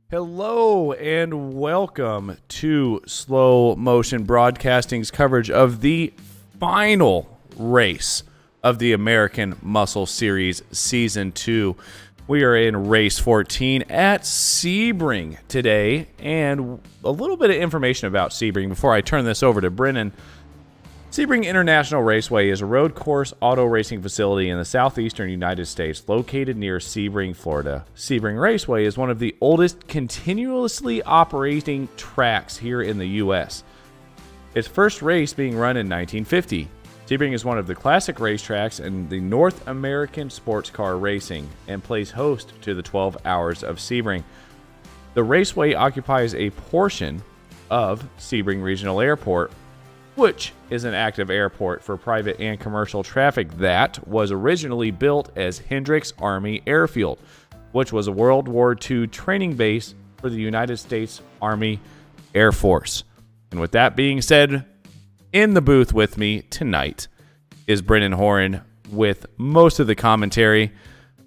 Hello and welcome to Slow Motion Broadcasting's coverage of the final race of the American Muscle Series Season 2. We are in race 14 at Sebring today, and a little bit of information about Sebring before I turn this over to Brennan. Sebring International Raceway is a road course auto racing facility in the southeastern United States located near Sebring, Florida. Sebring Raceway is one of the oldest continuously operating tracks here in the U.S. Its first race being run in 1950. Sebring is one of the classic racetracks in the North American sports car racing and plays host to the 12 Hours of Sebring. The raceway occupies a portion of Sebring Regional Airport, which is an active airport for private and commercial traffic that was originally built as Hendricks Army Airfield, which was a World War II training base for the United States Army Air Force. And with that being said, in the booth with me tonight is Brennan Horan with most of the commentary.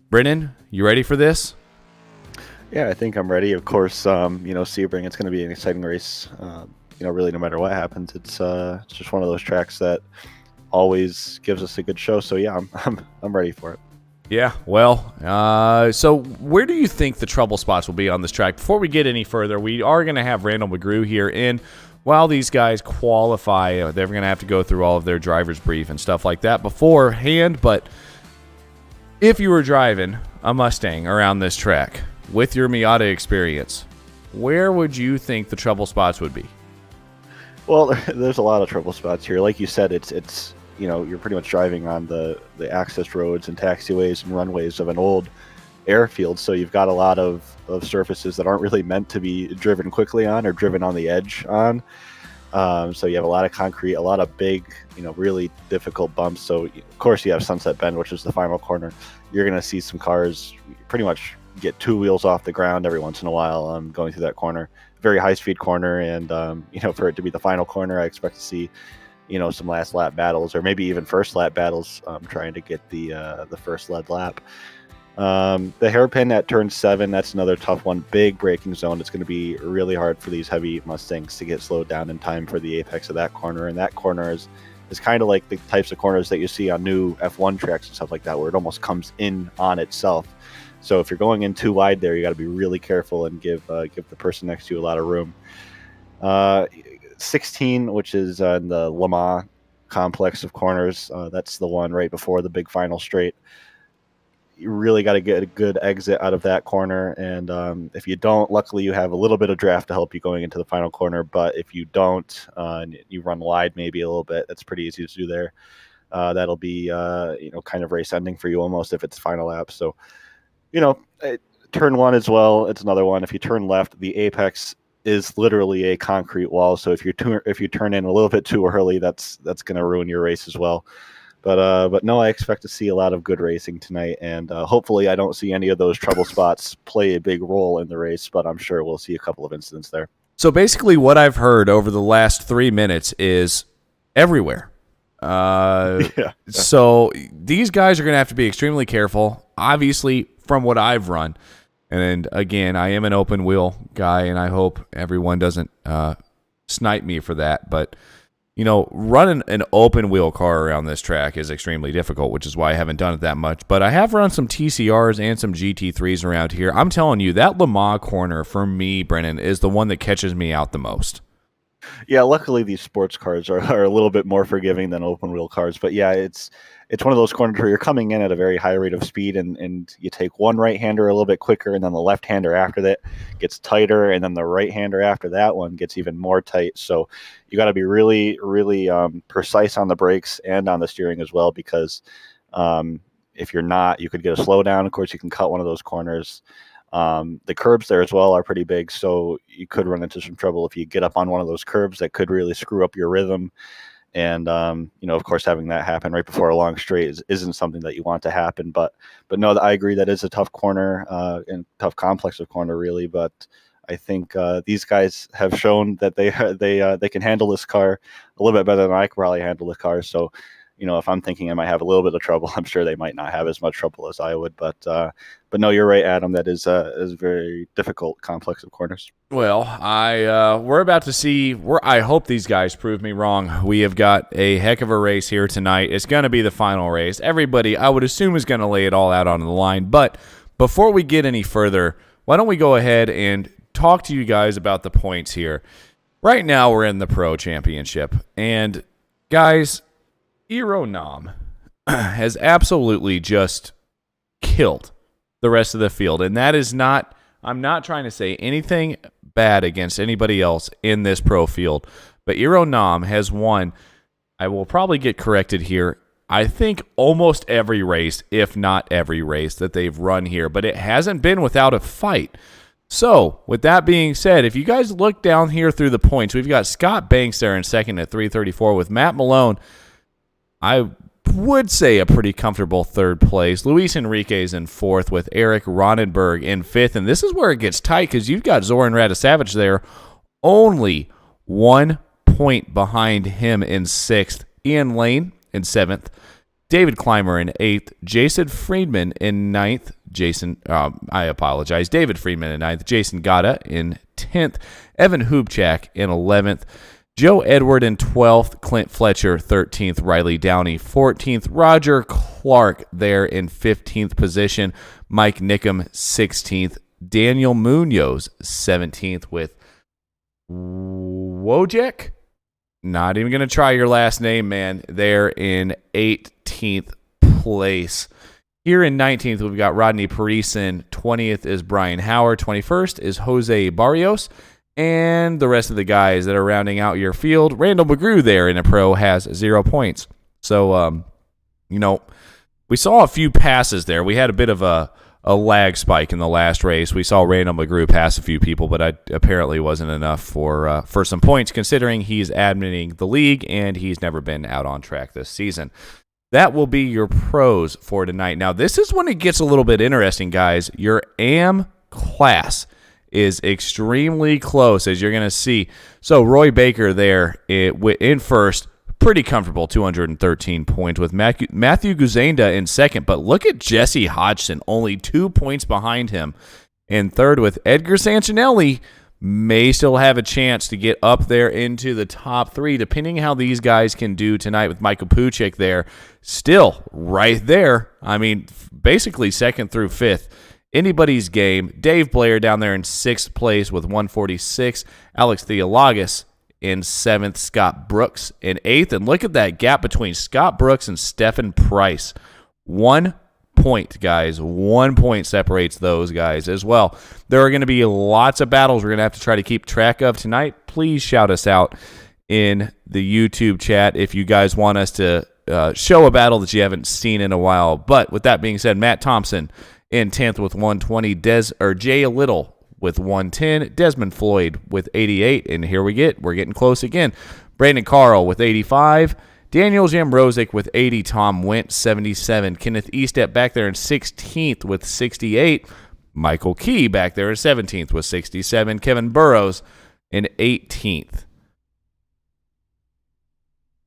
Brennan, you ready for this? Yeah, I think I'm ready. Of course, Sebring, it's going to be an exciting race. Really, no matter what happens, it's just one of those tracks that always gives us a good show. So yeah, I'm ready for it. Yeah, well, so where do you think the trouble spots will be on this track? Before we get any further, we are going to have Randall McGrew here, and while these guys qualify, they're going to have to go through all of their driver's brief and stuff like that beforehand. But if you were driving a Mustang around this track with your Miata experience, where would you think the trouble spots would be? Well, there's a lot of trouble spots here. Like you said, it's you're pretty much driving on the access roads and taxiways and runways of an old airfield, so you've got a lot of surfaces that aren't really meant to be driven quickly on or driven on the edge on. So you have a lot of concrete, a lot of big, really difficult bumps. So of course you have Sunset Bend, which is the final corner. You're going to see some cars pretty much get two wheels off the ground every once in a while going through that corner. Very high-speed corner, and for it to be the final corner, I expect to see, some last lap battles or maybe even first lap battles, trying to get the first lead lap. The hairpin at turn 7, that's another tough one. Big braking zone. It's going to be really hard for these heavy Mustangs to get slowed down in time for the apex of that corner, and that corner is kind of like the types of corners that you see on new F1 tracks and stuff like that, where it almost comes in on itself. So if you're going in too wide there, you got to be really careful and give the person next to you a lot of room. 16, which is in the Le Mans complex of corners, that's the one right before the big final straight. You really got to get a good exit out of that corner, and if you don't, luckily you have a little bit of draft to help you going into the final corner. But if you don't, and you run wide maybe a little bit, that's pretty easy to do there. That'll be kind of race ending for you almost if it's final lap. So. Turn 1 as well. It's another one. If you turn left, the apex is literally a concrete wall. So if you turn in a little bit too early, that's going to ruin your race as well. But no, I expect to see a lot of good racing tonight, and hopefully I don't see any of those trouble spots play a big role in the race. But I'm sure we'll see a couple of incidents there. So basically, what I've heard over the last 3 minutes is everywhere. So these guys are going to have to be extremely careful. Obviously, from what I've run, and again, I am an open wheel guy, and I hope everyone doesn't snipe me for that. But running an open wheel car around this track is extremely difficult, which is why I haven't done it that much. But I have run some TCRs and some GT3s around here. I'm telling you, that Le Mans corner for me, Brennan, is the one that catches me out the most. Yeah, luckily these sports cars are a little bit more forgiving than open wheel cars. But yeah, it's one of those corners where you're coming in at a very high rate of speed, and you take one right-hander a little bit quicker, and then the left-hander after that gets tighter, and then the right-hander after that one gets even more tight. So you got to be really, really precise on the brakes and on the steering as well, because if you're not, you could get a slowdown. Of course, you can cut one of those corners. The curbs there as well are pretty big, so you could run into some trouble if you get up on one of those curbs. That could really screw up your rhythm. And of course, having that happen right before a long straight isn't something that you want to happen. But no, I agree that is a tough corner and tough complex of corner, really. But I think these guys have shown that they can handle this car a little bit better than I can probably handle the car. So if I'm thinking I might have a little bit of trouble, I'm sure they might not have as much trouble as I would. But no, you're right, Adam. That is a very difficult complex of corners. Well, we're about to see. I hope these guys prove me wrong. We have got a heck of a race here tonight. It's going to be the final race. Everybody, I would assume, is going to lay it all out on the line. But before we get any further, why don't we go ahead and talk to you guys about the points here? Right now, we're in the Pro Championship, and guys, Eero Nam has absolutely just killed the rest of the field, and that is not. I'm not trying to say anything bad against anybody else in this pro field, but Eero Nam has won, I will probably get corrected here, I think almost every race, if not every race that they've run here, but it hasn't been without a fight. So, with that being said, if you guys look down here through the points, we've got Scott Banks there in second at 334 with Matt Malone. I would say a pretty comfortable third place. Luis Enriquez in fourth with Eric Ronenberg in fifth. And this is where it gets tight because you've got Zoran Radisavage there only 1 point behind him in sixth. Ian Lane in seventh. David Clymer in eighth. Jason Friedman in ninth. David Friedman in ninth. Jason Gata in 10th. Evan Hubchak in 11th. Joe Edward in 12th, Clint Fletcher 13th, Riley Downey 14th, Roger Clark there in 15th position, Mike Nickum 16th, Daniel Munoz 17th with Wojek. Not even going to try your last name, man. There in 18th place. Here in 19th, we've got Rodney Parison. 20th is Brian Howard. 21st is Jose Barrios. And the rest of the guys that are rounding out your field, Randall McGrew there in a pro has 0 points. So, we saw a few passes there. We had a bit of a lag spike in the last race. We saw Randall McGrew pass a few people, but apparently wasn't enough for some points considering he's admitting the league and he's never been out on track this season. That will be your pros for tonight. Now, this is when it gets a little bit interesting, guys. Your AM class is extremely close, as you're going to see. So Roy Baker there in first, pretty comfortable, 213 points with Matthew Guzenda in second. But look at Jesse Hodgson, only 2 points behind him. In third with Edgar Sancinelli, may still have a chance to get up there into the top three, depending how these guys can do tonight with Michael Puchik there. Still right there. I mean, basically second through fifth. Anybody's game. Dave Blair down there in sixth place with 146. Alex Theologis in seventh. Scott Brooks in eighth. And look at that gap between Scott Brooks and Stephen Price. 1 point, guys. 1 point separates those guys as well. There are going to be lots of battles we're going to have to try to keep track of tonight. Please shout us out in the YouTube chat if you guys want us to show a battle that you haven't seen in a while. But with that being said, Matt Thompson in 10th with 120, Jay Little with 110, Desmond Floyd with 88, and we're getting close again. Brandon Carl with 85, Daniel Jamrosic with 80, Tom Wentz 77, Kenneth Eastep back there in 16th with 68, Michael Key back there in 17th with 67, Kevin Burrows in 18th.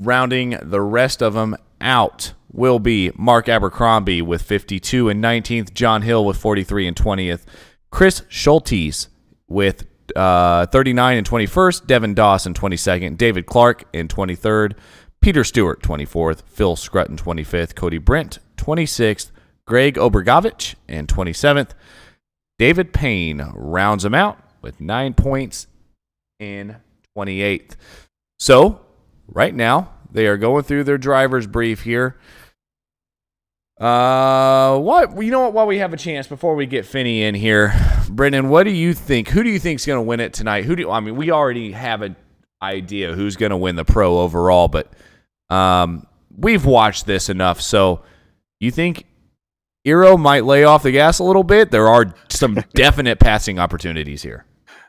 Rounding the rest of them out will be Mark Abercrombie with 52 and 19th, John Hill with 43 and 20th, Chris Schultes with 39 and 21st, Devin Dawson 22nd, David Clark in 23rd, Peter Stewart 24th, Phil Scrutton 25th, Cody Brent 26th, Greg Obergovich in 27th. David Payne rounds them out with 9 points in 28th. So, right now, they are going through their driver's brief here. While we have a chance before we get Finney in here, Brendan, what do you think? Who do you think is going to win it tonight? We already have an idea who's going to win the pro overall, but we've watched this enough. So, you think Eero might lay off the gas a little bit? There are some definite passing opportunities here.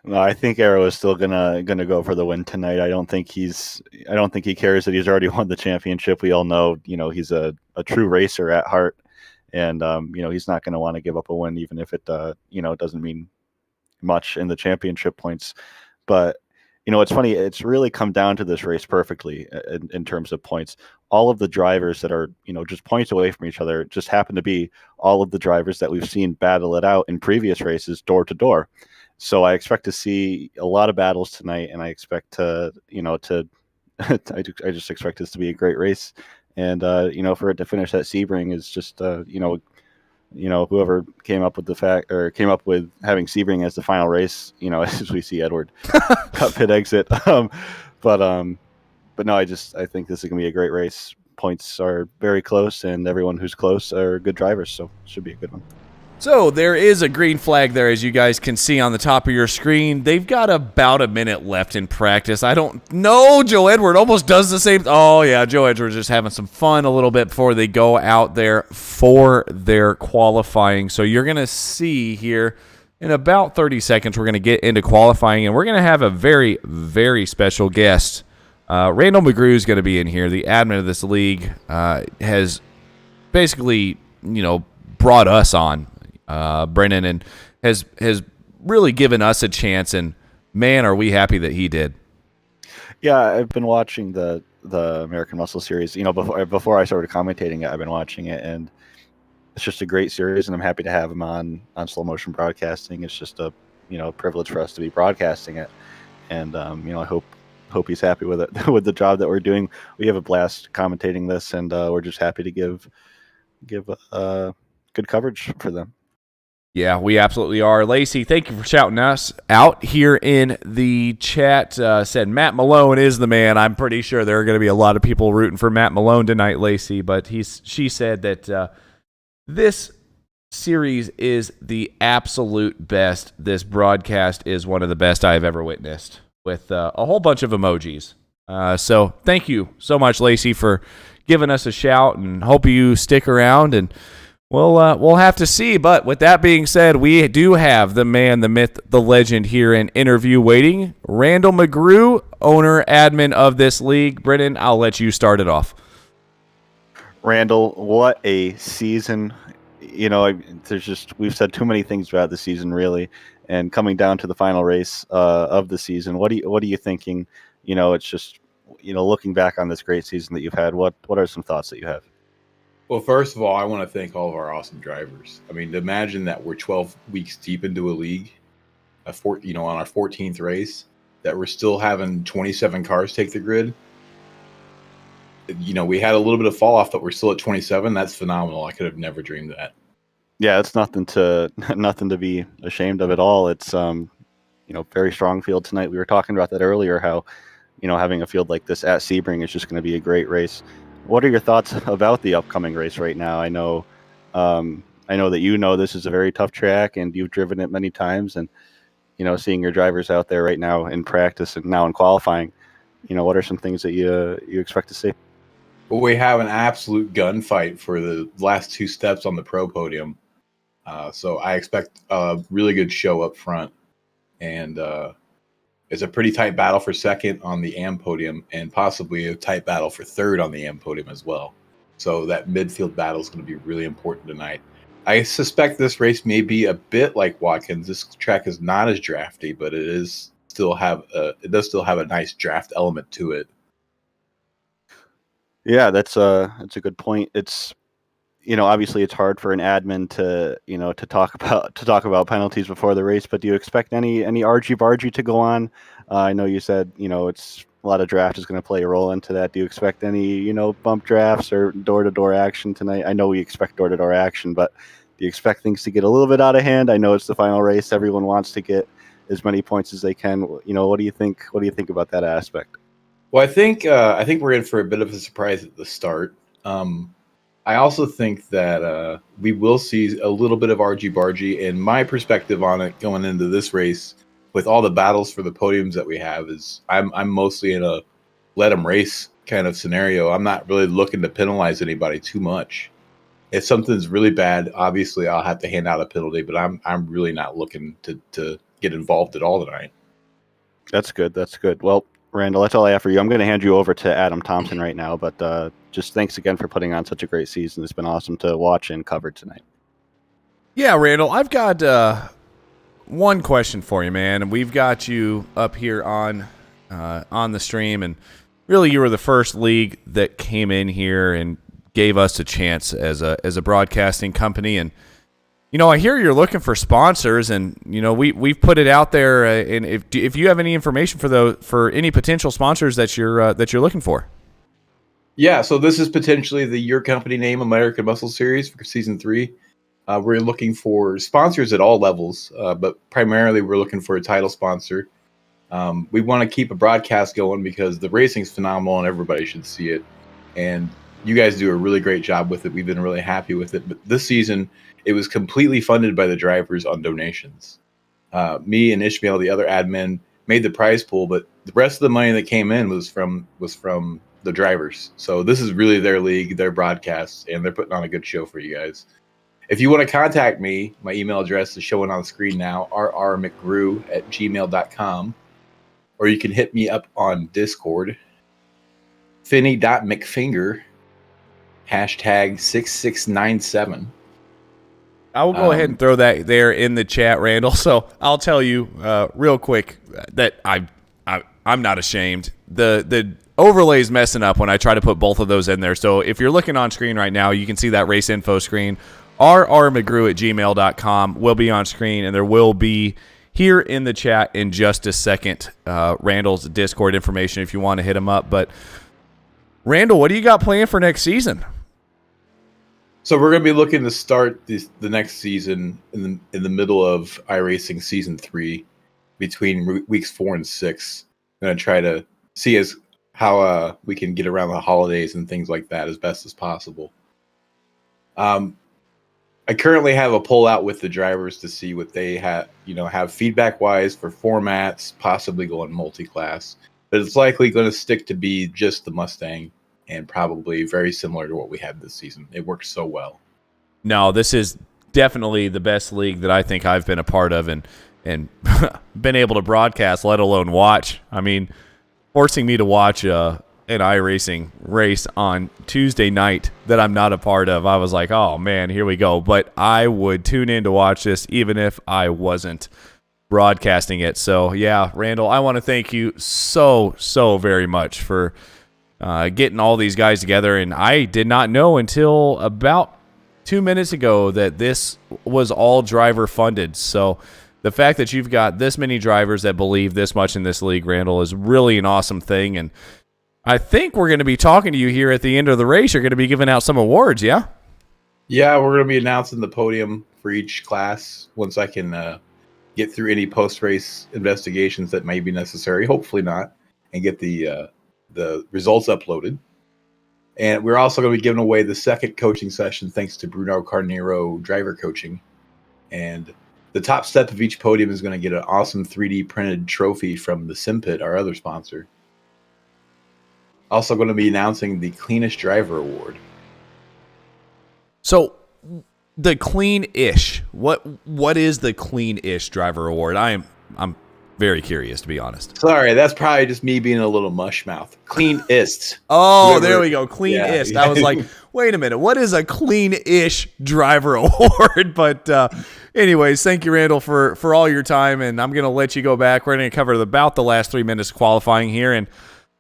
No, I think Eero is still gonna go for the win tonight. I don't think he cares that he's already won the championship. We all know, he's a true racer at heart, and he's not gonna want to give up a win, even if it doesn't mean much in the championship points. But It's funny. It's really come down to this race perfectly in terms of points. All of the drivers that are, just points away from each other just happen to be all of the drivers that we've seen battle it out in previous races door to door. So I expect to see a lot of battles tonight, and I expect to I just expect this to be a great race. And, for it to finish at Sebring is just, whoever came up with came up with having Sebring as the final race, as we see Edward cut pit exit. But no, I think this is going to be a great race. Points are very close, and everyone who's close are good drivers, so it should be a good one. So there is a green flag there, as you guys can see on the top of your screen. They've got about a minute left in practice. I don't know. Joe Edward almost does the same. Oh, yeah, Joe Edward's just having some fun a little bit before they go out there for their qualifying. So you're going to see here in about 30 seconds, we're going to get into qualifying, and we're going to have a very, very special guest. Randall McGrew is going to be in here. The admin of this league has basically, brought us on. Brennan, and has really given us a chance, and man, are we happy that he did. Yeah, I've been watching the American Muscle Series. Before I started commentating it, I've been watching it, and it's just a great series, and I'm happy to have him on Slow Motion Broadcasting. It's just a privilege for us to be broadcasting it, and I hope he's happy with it with the job that we're doing. We have a blast commentating this, and we're just happy to give good coverage for them. Yeah, we absolutely are. Lacey, thank you for shouting us out here in the chat. Said Matt Malone is the man. I'm pretty sure there are going to be a lot of people rooting for Matt Malone tonight, Lacey. But she said that this series is the absolute best. This broadcast is one of the best I've ever witnessed, with a whole bunch of emojis. So thank you so much, Lacey, for giving us a shout, and hope you stick around, and we'll have to see. But with that being said, we do have the man, the myth, the legend here in interview waiting. Randall McGrew, owner, admin of this league. Brennan, I'll let you start it off. Randall, what a season. We've said too many things about the season, really. And coming down to the final race of the season, what are you thinking? It's just, looking back on this great season that you've had, what are some thoughts that you have? Well, first of all, I want to thank all of our awesome drivers. I mean, to imagine that we're 12 weeks deep into a league, on our 14th race, that we're still having 27 cars take the grid. We had a little bit of fall off, but we're still at 27. That's phenomenal. I could have never dreamed that. Yeah, it's nothing to be ashamed of at all. It's very strong field tonight. We were talking about that earlier, how having a field like this at Sebring is just going to be a great race. What are your thoughts about the upcoming race right now? I know that this is a very tough track, and you've driven it many times, and seeing your drivers out there right now in practice and now in qualifying, what are some things that you expect to see? Well, we have an absolute gunfight for the last two steps on the pro podium, so I expect a really good show up front, and it's a pretty tight battle for second on the AM podium, and possibly a tight battle for third on the AM podium as well. So that midfield battle is going to be really important tonight. I suspect this race may be a bit like Watkins. This track is not as drafty, but it does still have a nice draft element to it. Yeah, that's a good point. It's obviously it's hard for an admin to talk about penalties before the race, but do you expect any argy-bargy to go on? I know you said it's a lot of draft is going to play a role into that. Do you expect any bump drafts or door-to-door action tonight? I know we expect door-to-door action, but do you expect things to get a little bit out of hand? I know it's the final race. Everyone wants to get as many points as they can. What do you think? What do you think about that aspect? Well, I think we're in for a bit of a surprise at the start. I also think that we will see a little bit of argy-bargy, and my perspective on it going into this race with all the battles for the podiums that we have is I'm mostly in a let them race kind of scenario. I'm not really looking to penalize anybody too much. If something's really bad, obviously I'll have to hand out a penalty, but I'm really not looking to get involved at all tonight. That's good. Well, Randall, that's all I have for you. I'm going to hand you over to Adam Thompson right now, but just thanks again for putting on such a great season. It's been awesome to watch and cover tonight. Yeah, Randall, I've got one question for you, man. We've got you up here on on the stream, and really you were the first league that came in here and gave us a chance as a broadcasting company. And I hear you're looking for sponsors, and we've put it out there. And if you have any information for any potential sponsors that you're looking for. Yeah, so this is potentially the Your Company Name American Muscle Series for Season 3. We're looking for sponsors at all levels, but primarily we're looking for a title sponsor. We want to keep a broadcast going because the racing's phenomenal and everybody should see it. And you guys do a really great job with it. We've been really happy with it. But this season, it was completely funded by the drivers on donations. Me and Ishmael, the other admin, made the prize pool, but the rest of the money that came in was from the drivers. So this is really their league, their broadcasts, and they're putting on a good show for you guys. If you want to contact me, my email address is showing on the screen now, rrmcgrew@gmail.com, or you can hit me up on Discord, finny.mcfinger, #6697. I will go ahead and throw that there in the chat, Randall. So I'll tell you real quick that I'm not ashamed. The overlay's messing up when I try to put both of those in there. So if you're looking on screen right now, you can see that race info screen. rrmcgrew@gmail.com will be on screen, and there will be here in the chat in just a second Randall's Discord information if you want to hit him up. But Randall, what do you got planned for next season? So we're going to be looking to start the next season in the middle of iRacing Season 3, between weeks 4 and 6. I'm going to try to see how we can get around the holidays and things like that as best as possible. I currently have a poll out with the drivers to see what they have feedback wise for formats, possibly going multi-class, but it's likely going to stick to be just the Mustang and probably very similar to what we had this season. It works so well. No, this is definitely the best league that I think I've been a part of and been able to broadcast, let alone watch. I mean, forcing me to watch an iRacing race on Tuesday night that I'm not a part of, I was like, oh, man, here we go. But I would tune in to watch this even if I wasn't broadcasting it. So, yeah, Randall, I want to thank you so very much for getting all these guys together. And I did not know until about 2 minutes ago that this was all driver funded. So the fact that you've got this many drivers that believe this much in this league, Randall, is really an awesome thing. And I think we're going to be talking to you here at the end of the race. You're going to be giving out some awards, yeah? Yeah, we're going to be announcing the podium for each class once I can get through any post-race investigations that may be necessary. Hopefully not, and get the results uploaded. And we're also going to be giving away the second coaching session thanks to Bruno Carneiro driver coaching. And the top step of each podium is going to get an awesome 3D printed trophy from the Simpit, our other sponsor. Also going to be announcing the Cleanest Driver Award. So the clean-ish, what is the clean-ish driver award? I'm very curious, to be honest. Sorry, that's probably just me being a little mush mouth. Cleanest. Oh, there we go. Cleanest. Yeah. I was like, wait a minute. What is a clean-ish driver award? But anyways, thank you, Randall, for all your time. And I'm going to let you go back. We're going to cover about the last 3 minutes of qualifying here. And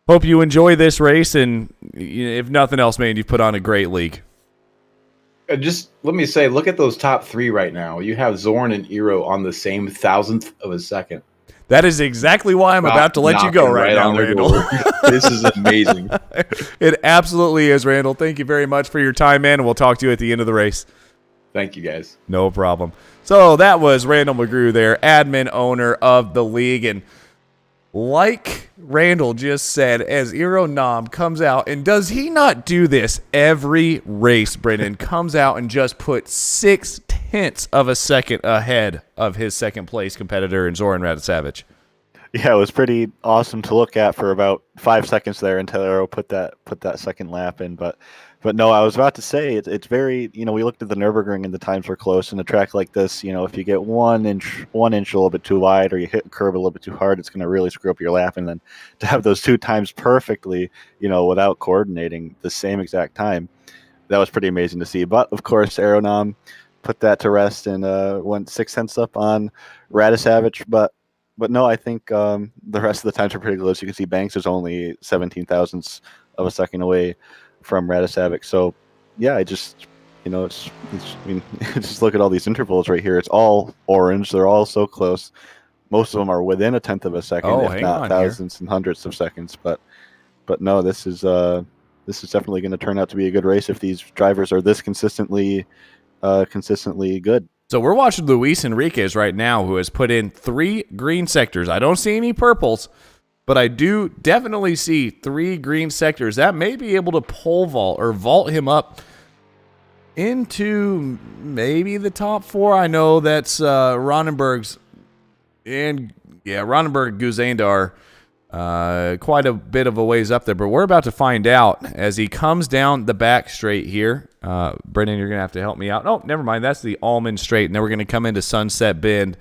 hope you enjoy this race. And if nothing else, man, you've put on a great league. Just let me say, look at those top three right now. You have Zorn and Eero on the same 1,000th of a second. That is exactly why I'm about to let you go right now, Randall. This is amazing. It absolutely is, Randall. Thank you very much for your time, man, and we'll talk to you at the end of the race. Thank you, guys. No problem. So that was Randall McGrew there, admin owner of the league. And like Randall just said, as Eero Nam comes out, and does he not do this every race, Brendan? Comes out and just put 0.6 of a second ahead of his second place competitor in Zoran Radosavich. Yeah, it was pretty awesome to look at for about 5 seconds there until Eero put that second lap in. But no, I was about to say it's very, we looked at the Nürburgring and the times were close. And a track like this, if you get 1 inch a little bit too wide or you hit a curve a little bit too hard, it's going to really screw up your lap. And then to have those 2 times perfectly, without coordinating the same exact time, that was pretty amazing to see. But of course, Eero Nam put that to rest and went 0.6 up on Radosavich. But but no, I think the rest of the times are pretty close. You can see Banks is only 17 thousandths of a second away from Radisavik. So, yeah, I just, I mean, just look at all these intervals right here. It's all orange. They're all so close. Most of them are within a tenth of a second, Oh, if hang not on here. thousandths and hundredths of seconds. But no, this is definitely going to turn out to be a good race if these drivers are this consistently good. So we're watching Luis Enriquez right now, who has put in 3 green sectors. I don't see any purples, but I do definitely see 3 green sectors. That may be able to pole vault or vault him up into maybe the top 4. I know that's Ronenberg's and Ronenberg Guzenda are quite a bit of a ways up there, but we're about to find out as he comes down the back straight here. Brendan, you're going to have to help me out. Oh, never mind. That's the Almond Straight, and then we're going to come into Sunset Bend,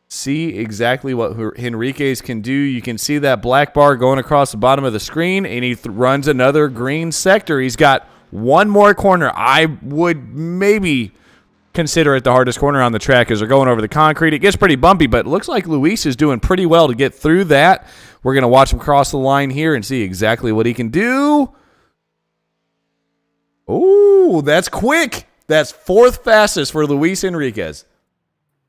see exactly what Henriquez can do. You can see that black bar going across the bottom of the screen, and he runs another green sector. He's got one more corner. I would maybe consider it the hardest corner on the track as they're going over the concrete. It gets pretty bumpy, but it looks like Luis is doing pretty well to get through that. We're going to watch him cross the line here and see exactly what he can do. Oh, that's quick. That's 4th fastest for Luis Enriquez.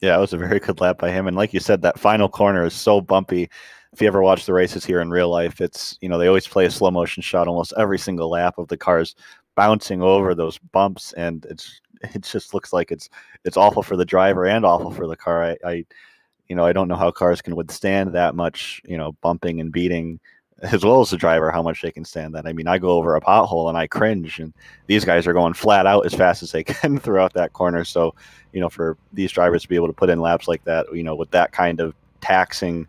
Yeah, it was a very good lap by him. And like you said, that final corner is so bumpy. If you ever watch the races here in real life, it's, they always play a slow motion shot almost every single lap of the cars bouncing over those bumps. And it just looks like it's awful for the driver and awful for the car. I don't know how cars can withstand that much, bumping and beating, as well as the driver, how much they can stand that. I mean, I go over a pothole and I cringe, and these guys are going flat out as fast as they can throughout that corner. So, for these drivers to be able to put in laps like that, with that kind of taxing,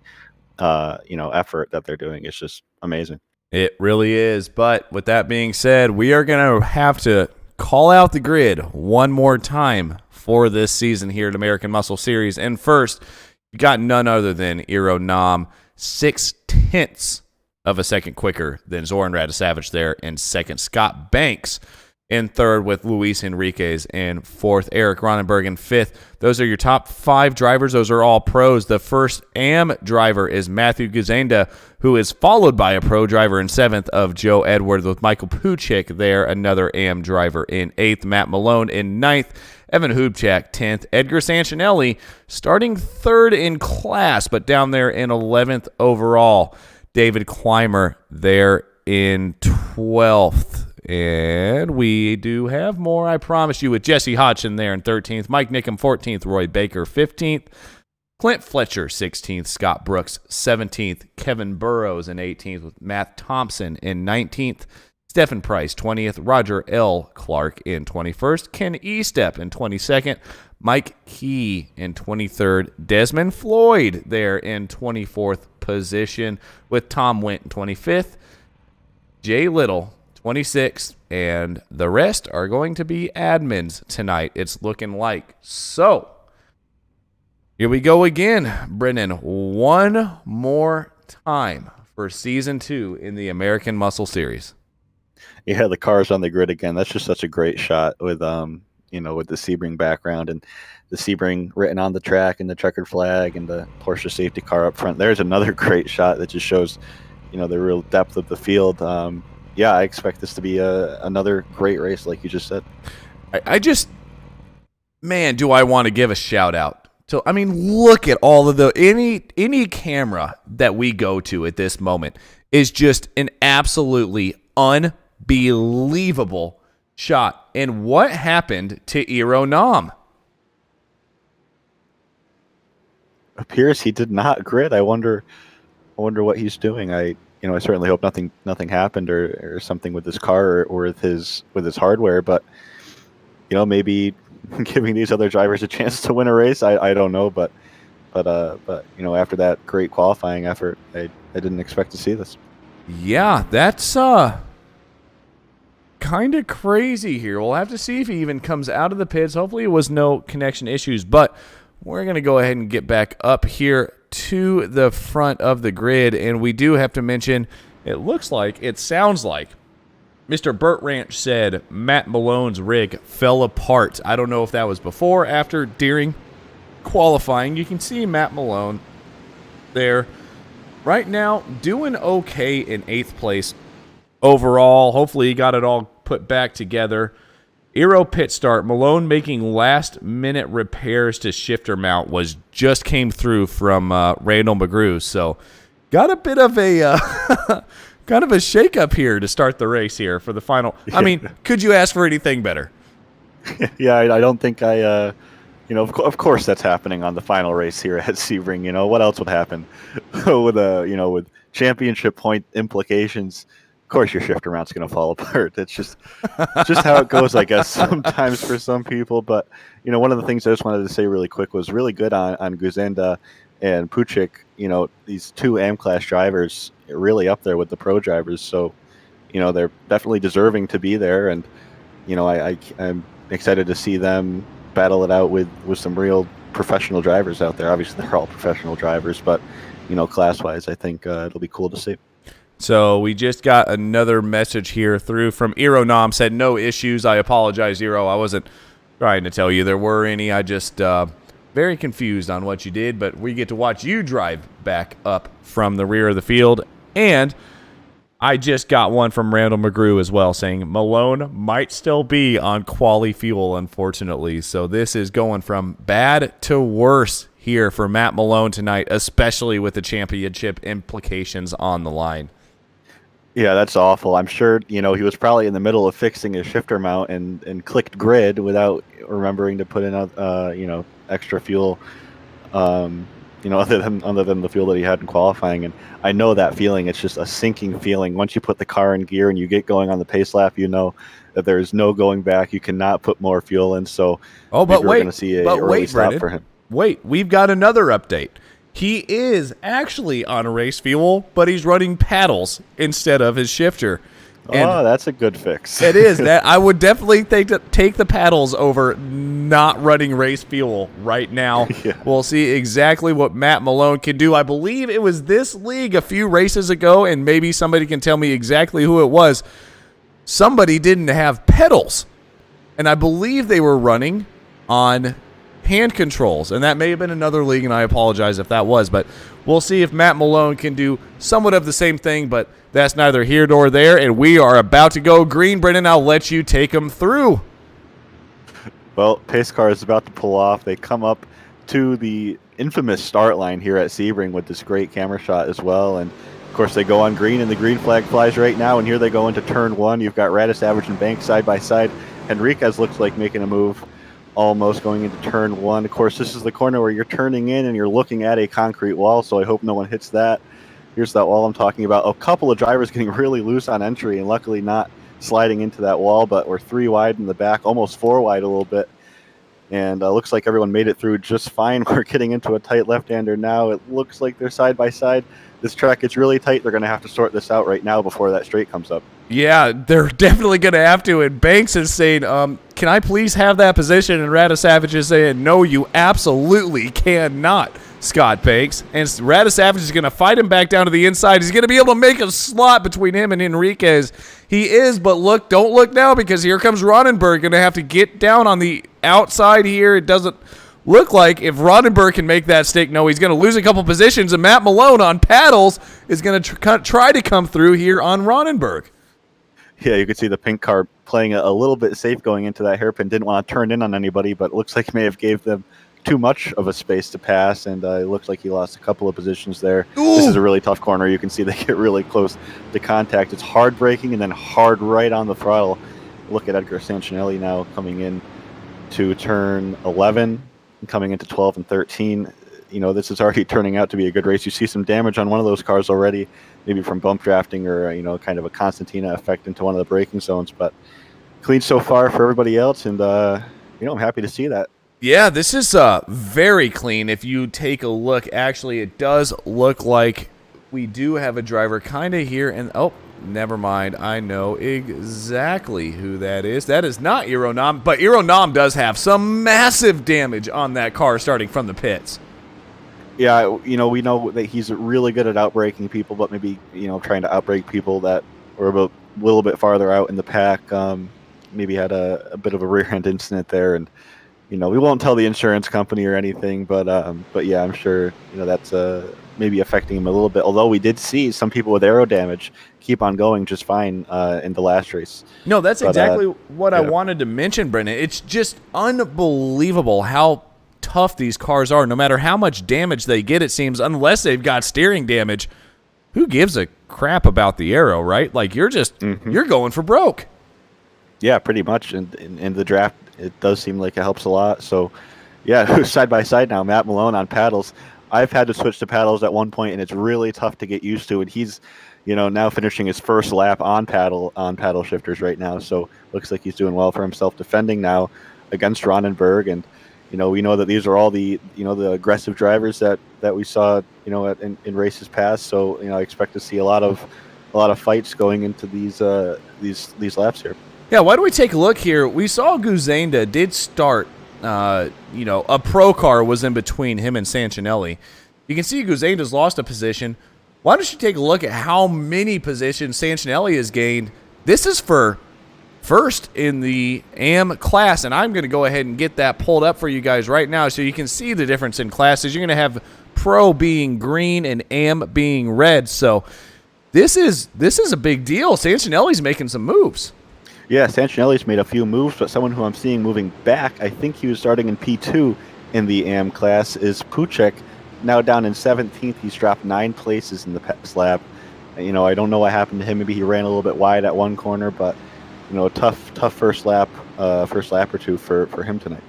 effort that they're doing, it's just amazing. It really is. But with that being said, we are going to have to call out the grid one more time for this season here at American Muscle Series. And first, you got none other than Iro Nam, 0.6 of a second quicker than Zoran Radisavich there in second. Scott Banks in third with Luis Enriquez in fourth. Eric Ronenberg in fifth. Those are your top 5 drivers. Those are all pros. The first AM driver is Matthew Guzenda, who is followed by a pro driver in 7th of Joe Edwards with Michael Puchik there, another AM driver in 8th. Matt Malone in 9th. Evan Hubchak 10th. Edgar Sancinelli starting 3rd in class, but down there in 11th overall. David Clymer there in 12th. And we do have more, I promise you, with Jesse Hodgson there in 13th. Mike Nickham 14th. Roy Baker 15th. Clint Fletcher 16th. Scott Brooks 17th. Kevin Burrows in 18th with Matt Thompson in 19th. Stephen Price 20th. Roger L. Clark in 21st. Ken Estep in 22nd. Mike Key in 23rd. Desmond Floyd there in 24th position with Tom Went in 25th. Jay Little 26th, and the rest are going to be admins tonight, it's looking like. So, here we go again, Brennan. One more time for Season 2 in the American Muscle Series. Yeah, the cars on the grid again. That's just such a great shot with, with the Sebring background and the Sebring written on the track and the checkered flag and the Porsche safety car up front. There's another great shot that just shows, the real depth of the field. Yeah, I expect this to be another great race, like you just said. Man, do I want to give a shout out. So, I mean, look at all of any camera that we go to at this moment is just an absolutely unbelievable shot. And what happened to Iro Nam? Appears he did not grid. I wonder what he's doing. I certainly hope nothing happened or something with his car or with his hardware, but maybe giving these other drivers a chance to win a race. I don't know, but after that great qualifying effort, I didn't expect to see this. Yeah, that's kind of crazy here. We'll have to see if he even comes out of the pits. Hopefully it was no connection issues, but we're going to go ahead and get back up here to the front of the grid, and we do have to mention, it sounds like Mr. Burt Ranch said Matt Malone's rig fell apart. I don't know if that was before, after, during qualifying. You can see Matt Malone there. Right now, doing okay in 8th place overall. Hopefully he got it all put back together. Aero pit start. Malone making last-minute repairs to shifter mount just came through from Randall McGrew. So got a bit of a kind of a shakeup here to start the race here for the final. I mean, could you ask for anything better? Yeah, I don't think of course that's happening on the final race here at Sebring. What else would happen with championship point implications? Of course, your shifter mount's going to fall apart. It's just how it goes, I guess, sometimes for some people. But one of the things I just wanted to say really quick was really good on Guzenda and Puchik. These two AM class drivers are really up there with the pro drivers. So, they're definitely deserving to be there. And I'm excited to see them battle it out with some real professional drivers out there. Obviously, they're all professional drivers, but class-wise, I think it'll be cool to see. So we just got another message here through from Eronom. Said no issues. I apologize, Ero. I wasn't trying to tell you there were any. I just very confused on what you did, but we get to watch you drive back up from the rear of the field. And I just got one from Randall McGrew as well saying Malone might still be on quali fuel, unfortunately. So this is going from bad to worse here for Matt Malone tonight, especially with the championship implications on the line. Yeah, that's awful. I'm sure, he was probably in the middle of fixing his shifter mount and clicked grid without remembering to put in, extra fuel, other than the fuel that he had in qualifying. And I know that feeling. It's just a sinking feeling. Once you put the car in gear and you get going on the pace lap, that there is no going back. You cannot put more fuel in. So, but wait, we're going to see a early stop Brendan, for him. Wait, we've got another update. He is actually on race fuel, but he's running paddles instead of his shifter. And that's a good fix. It is. That I would definitely take the paddles over not running race fuel right now. Yeah. We'll see exactly what Matt Malone can do. I believe it was this league a few races ago, and maybe somebody can tell me exactly who it was. Somebody didn't have pedals, and I believe they were running on hand controls, and that may have been another league, and I apologize if that was, but we'll see if Matt Malone can do somewhat of the same thing, but that's neither here nor there, and we are about to go green. Brendan, I'll let you take them through. Well, pace car is about to pull off. They come up to the infamous start line here at Sebring with this great camera shot as well, and of course they go on green, and the green flag flies right now, and here they go into turn one. You've got Radisavage and Banks side by side. Henriquez looks like making a move almost going into turn one. Of course, this is the corner where you're turning in and you're looking at a concrete wall, so I hope no one hits that. Here's that wall I'm talking about. A couple of drivers getting really loose on entry and luckily not sliding into that wall, but we're 3 wide in the back, almost 4 wide a little bit. And looks like everyone made it through just fine. We're getting into a tight left-hander now. It looks like they're side by side. This track gets really tight. They're going to have to sort this out right now before that straight comes up. Yeah, they're definitely going to have to. And Banks is saying, can I please have that position? And Radisavage is saying, no, you absolutely cannot, Scott Banks. And Radisavage is going to fight him back down to the inside. He's going to be able to make a slot between him and Henriquez. He is, but look, don't look now because here comes Ronenberg. Going to have to get down on the outside here. It doesn't look like if Ronenberg can make that stick. No, he's going to lose a couple positions. And Matt Malone on paddles is going to try to come through here on Ronenberg. Yeah, you could see the pink car playing a little bit safe going into that hairpin. Didn't want to turn in on anybody, but it looks like he may have gave them too much of a space to pass, and it looks like he lost a couple of positions there. Ooh. This is a really tough corner. You can see they get really close to contact. It's hard braking and then hard right on the throttle. Look at Edgar Sanchinelli now coming in to turn 11 and coming into 12 and 13. This is already turning out to be a good race. You see some damage on one of those cars already, maybe from bump drafting or, kind of a Constantina effect into one of the braking zones. But clean so far for everybody else, and, I'm happy to see that. Yeah, this is very clean. If you take a look, actually, it does look like we do have a driver kind of here. And, oh, never mind. I know exactly who that is. That is not Eronom, but Eronom does have some massive damage on that car starting from the pits. Yeah, we know that he's really good at outbraking people, but maybe, trying to outbrake people that were a little bit farther out in the pack. Maybe had a bit of a rear end incident there, and we won't tell the insurance company or anything, but yeah, I'm sure that's maybe affecting him a little bit. Although we did see some people with aero damage keep on going just fine in the last race. No, that's exactly what I wanted to mention, Brendan. It's just unbelievable how tough these cars are. No matter how much damage they get, it seems, unless they've got steering damage, who gives a crap about the aero, right? Like, you're just you're going for broke. Yeah, pretty much. And in the draft, it does seem like it helps a lot. So, yeah, side by side now, Matt Malone on paddles. I've had to switch to paddles at one point, and it's really tough to get used to. And he's, now finishing his first lap on paddle shifters right now. So looks like he's doing well for himself, defending now against Ronenberg. And we know that these are all the the aggressive drivers that we saw in races past. So I expect to see a lot of fights going into these laps here. Yeah, why don't we take a look here? We saw Guzenda did start. A pro car was in between him and Sancinelli. You can see Guzenda's lost a position. Why don't you take a look at how many positions Sancinelli has gained? This is for first in the AM class, and I'm going to go ahead and get that pulled up for you guys right now so you can see the difference in classes. You're going to have pro being green and AM being red. So this is a big deal. Sancinelli's making some moves. Yeah, Sancinelli's made a few moves, but someone who I'm seeing moving back, I think he was starting in P2 in the AM class, is Puchek. Now down in 17th, he's dropped 9 places in the past lap. I don't know what happened to him. Maybe he ran a little bit wide at one corner, but a tough first lap or two for him tonight.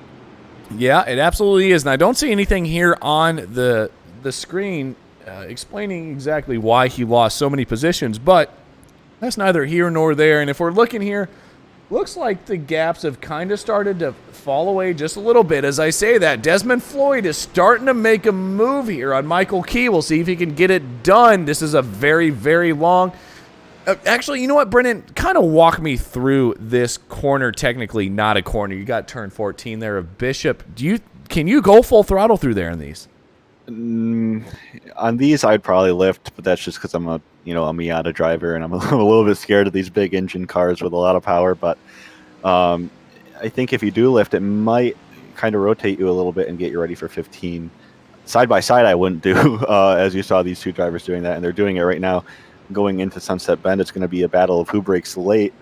Yeah, it absolutely is. And I don't see anything here on the screen explaining exactly why he lost so many positions, but that's neither here nor there. And if we're looking here, looks like the gaps have kind of started to fall away just a little bit. As I say that, Desmond Floyd is starting to make a move here on Michael Key. We'll see if he can get it done. This is a very, very long... actually, you know what, Brennan? Kind of walk me through this corner. Technically not a corner. You got turn 14 there of Bishop. Can you go full throttle through there in these? On these, I'd probably lift, but that's just because I'm a Miata driver, and I'm a little bit scared of these big engine cars with a lot of power. But I think if you do lift, it might kind of rotate you a little bit and get you ready for 15. Side by side, I wouldn't do, as you saw these two drivers doing that, and they're doing it right now. Going into Sunset Bend, it's going to be a battle of who breaks late.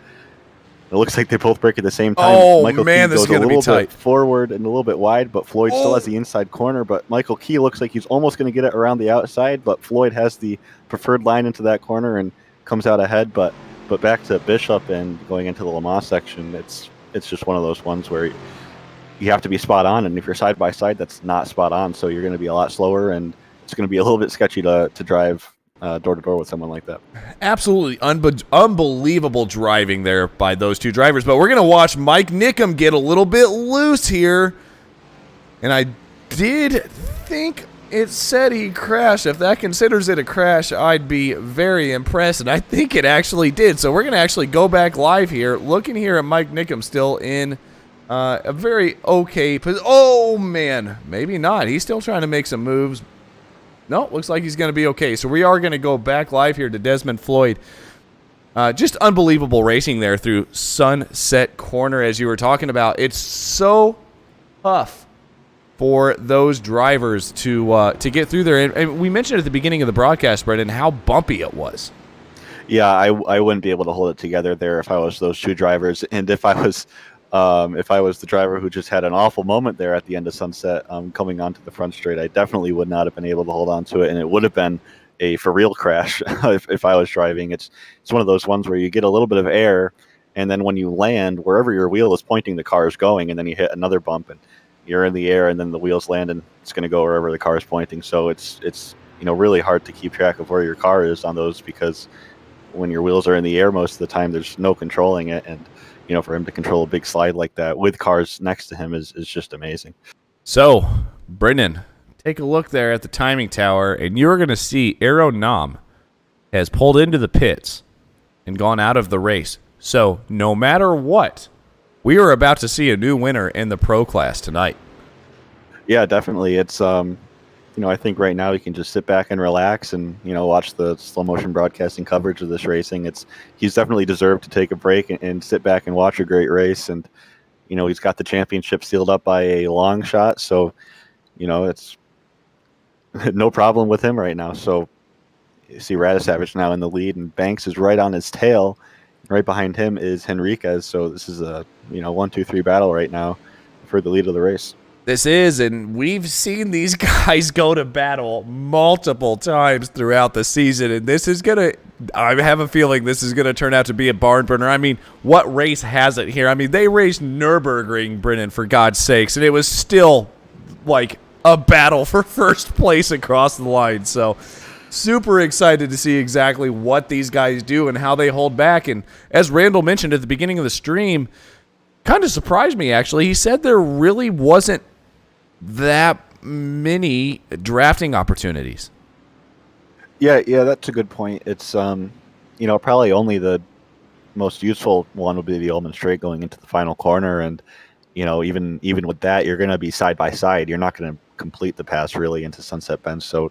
It looks like they both break at the same time. Oh, Michael man, Key this is goes going to be tight. a little bit forward and a little bit wide, but Floyd still has the inside corner. But Michael Key looks like he's almost going to get it around the outside, but Floyd has the preferred line into that corner and comes out ahead. But back to Bishop and going into the Le Mans section, it's just one of those ones where you have to be spot on, and if you're side by side, that's not spot on. So you're going to be a lot slower, and it's going to be a little bit sketchy to drive door to door with someone like that. Absolutely unbelievable driving there by those two drivers. But we're going to watch Mike Nickum get a little bit loose here. And I did think it said he crashed. If that considers it a crash, I'd be very impressed. And I think it actually did. So we're going to actually go back live here. Looking here at Mike Nickum still in a very okay position. Oh, man. Maybe not. He's still trying to make some moves. No, looks like he's going to be okay. So we are going to go back live here to Desmond Floyd. Just unbelievable racing there through Sunset Corner, as you were talking about. It's so tough for those drivers to get through there. And we mentioned at the beginning of the broadcast, Brendan, how bumpy it was. Yeah, I wouldn't be able to hold it together there if I was those two drivers. And if I was the driver who just had an awful moment there at the end of Sunset coming onto the front straight, I definitely would not have been able to hold on to it, and it would have been a for real crash if I was driving. It's one of those ones where you get a little bit of air, and then when you land, wherever your wheel is pointing, the car is going, and then you hit another bump, and you're in the air, and then the wheels land, and it's going to go wherever the car is pointing. So it's really hard to keep track of where your car is on those, because when your wheels are in the air most of the time, there's no controlling it, and for him to control a big slide like that with cars next to him is just amazing. So, Brendan, take a look there at the timing tower, and you're going to see Aero Nam has pulled into the pits and gone out of the race. So, no matter what, we are about to see a new winner in the pro class tonight. Yeah, definitely. It's I think right now you can just sit back and relax and watch the slow motion broadcasting coverage of this racing. He's definitely deserved to take a break and sit back and watch a great race. And he's got the championship sealed up by a long shot. So it's no problem with him right now. So you see Radisavage now in the lead, and Banks is right on his tail. Right behind him is Henriquez. So this is a 1-2-3 battle right now for the lead of the race. This is, and we've seen these guys go to battle multiple times throughout the season, and this is going to, I have a feeling this is going to turn out to be a barn burner. I mean, what race has it here? I mean, they raced Nürburgring, Brennan, for God's sakes, and it was still like a battle for first place across the line. So super excited to see exactly what these guys do and how they hold back. And as Randall mentioned at the beginning of the stream, kind of surprised me, actually. He said there really wasn't that many drafting opportunities. Yeah, that's a good point. It's probably only the most useful one would be the Ullman Straight going into the final corner, and even with that, you're going to be side by side. You're not going to complete the pass really into Sunset Bend, so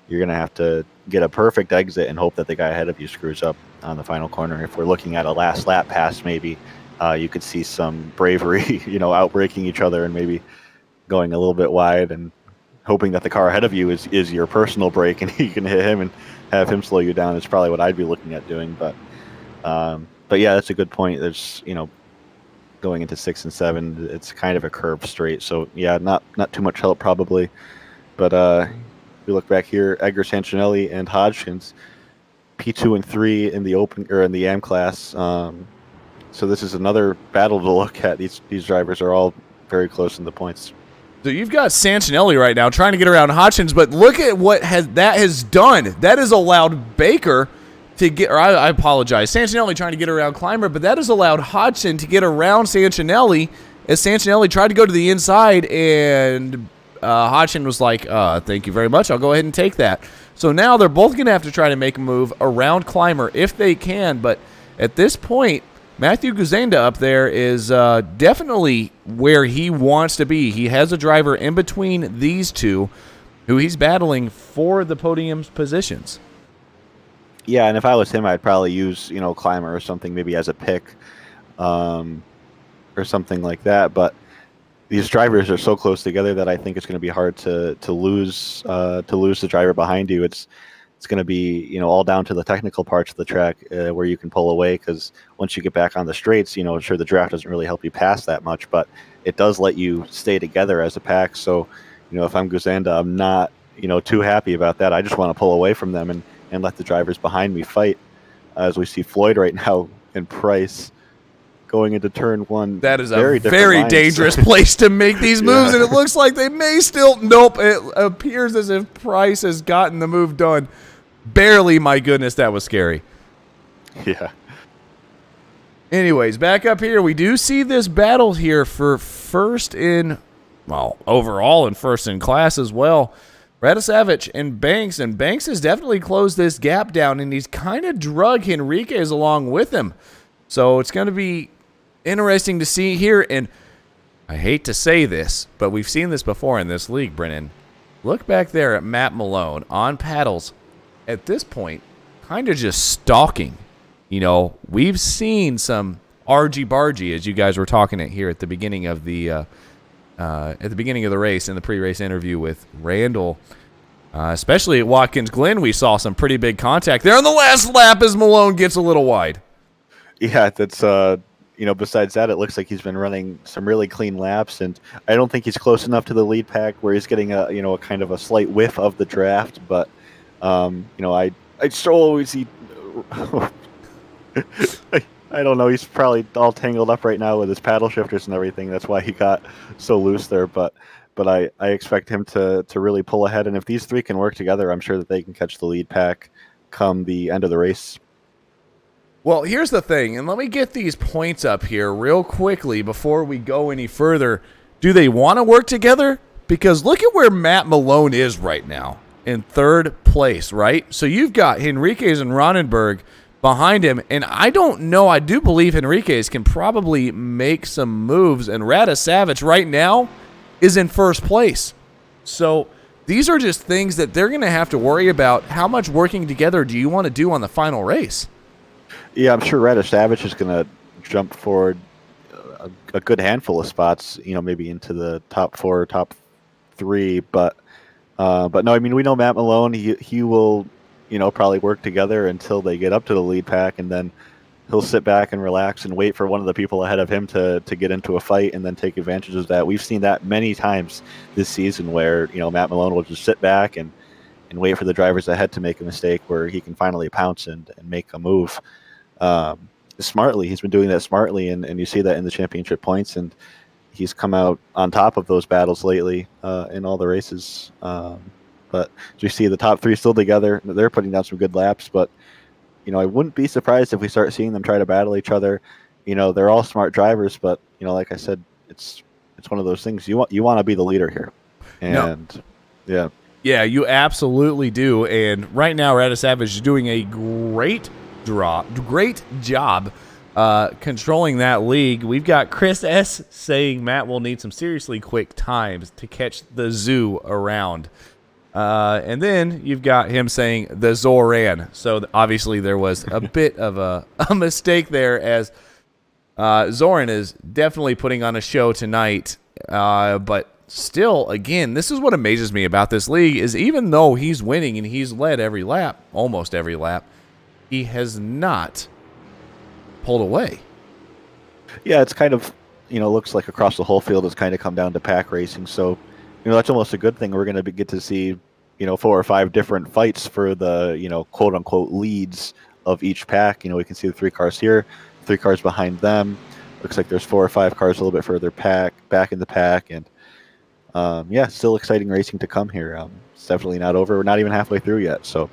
you're going to have to get a perfect exit and hope that the guy ahead of you screws up on the final corner. If we're looking at a last lap pass, maybe you could see some bravery, outbraking each other and maybe going a little bit wide and hoping that the car ahead of you is your personal break and you can hit him and have him slow you down is probably what I'd be looking at doing. But yeah, that's a good point. There's, going into 6 and 7, it's kind of a curved straight. So yeah, not too much help probably. But we look back here, Edgar Santinelli and Hodgkins, P2 and 3 in the open or in the AM class. So this is another battle to look at. These drivers are all very close in the points. So you've got Santinelli right now trying to get around Hodgkins, but look at what that has done. That has allowed Baker to get, or I apologize, Santinelli trying to get around Clymer, but that has allowed Hodgson to get around Santinelli as Santinelli tried to go to the inside, and Hodgson was like, thank you very much, I'll go ahead and take that. So now they're both going to have to try to make a move around Clymer if they can, but at this point, Matthew Guzenda up there is definitely where he wants to be. He has a driver in between these two who he's battling for the podium's positions. Yeah, and if I was him, I'd probably use, Clymer or something maybe as a pick or something like that. But these drivers are so close together that I think it's going to be hard to lose the driver behind you. It's going to be, all down to the technical parts of the track where you can pull away, because once you get back on the straights, sure, the draft doesn't really help you pass that much, but it does let you stay together as a pack. So, if I'm Guzenda, I'm not, too happy about that. I just want to pull away from them and let the drivers behind me fight, as we see Floyd right now and Price going into turn 1. That is a very dangerous place to make these moves, and it looks like they may still. Nope, it appears as if Price has gotten the move done. Barely, my goodness, that was scary. Yeah. Anyways, back up here, we do see this battle here for overall and first in class as well. Radisavage and Banks has definitely closed this gap down, and he's kind of drug Henriquez along with him. So it's going to be interesting to see here, and I hate to say this, but we've seen this before in this league, Brennan. Look back there at Matt Malone on paddles. At this point, kind of just stalking. We've seen some argy-bargy, as you guys were talking it here at the beginning of the race in the pre-race interview with Randall. Especially at Watkins Glen, we saw some pretty big contact there on the last lap as Malone gets a little wide. Yeah, that's besides that, it looks like he's been running some really clean laps, and I don't think he's close enough to the lead pack where he's getting a kind of a slight whiff of the draft, but I still always see. I don't know. He's probably all tangled up right now with his paddle shifters and everything. That's why he got so loose there. But I expect him to really pull ahead. And if these three can work together, I'm sure that they can catch the lead pack come the end of the race. Well, here's the thing, and let me get these points up here real quickly before we go any further. Do they want to work together? Because look at where Matt Malone is right now, in third place, right? So you've got Henriquez and Ronenberg behind him, and I don't know, I do believe Henriquez can probably make some moves, and Radisavage right now is in first place. So these are just things that they're going to have to worry about. How much working together do you want to do on the final race? Yeah, I'm sure Radisavage is going to jump forward a good handful of spots, maybe into the top 4, top 3, but But no, I mean, we know Matt Malone. He will, probably work together until they get up to the lead pack, and then he'll sit back and relax and wait for one of the people ahead of him to get into a fight and then take advantage of that. We've seen that many times this season where, Matt Malone will just sit back and wait for the drivers ahead to make a mistake where he can finally pounce and make a move. Smartly, he's been doing that smartly, and you see that in the championship points, and he's come out on top of those battles lately in all the races. But you see the top three still together. They're putting down some good laps, but I wouldn't be surprised if we start seeing them try to battle each other. They're all smart drivers, but like I said, it's one of those things you want to be the leader here, and no. Yeah, you absolutely do. And right now, Rada Savage is doing a great job controlling that league. We've got Chris S. saying Matt will need some seriously quick times to catch the zoo around. And then you've got him saying the Zoran. So obviously there was a bit of a mistake there, as Zoran is definitely putting on a show tonight. But still, again, this is what amazes me about this league is even though he's winning and he's led every lap, almost every lap, he has not pulled away. Yeah, it's kind of, looks like across the whole field it's kind of come down to pack racing. So, that's almost a good thing. We're going to get to see, 4 or 5 different fights for the, quote unquote leads of each pack. We can see the 3 cars here, 3 cars behind them. Looks like there's 4 or 5 cars a little bit further back in the pack. And still exciting racing to come here. It's definitely not over. We're not even halfway through yet. So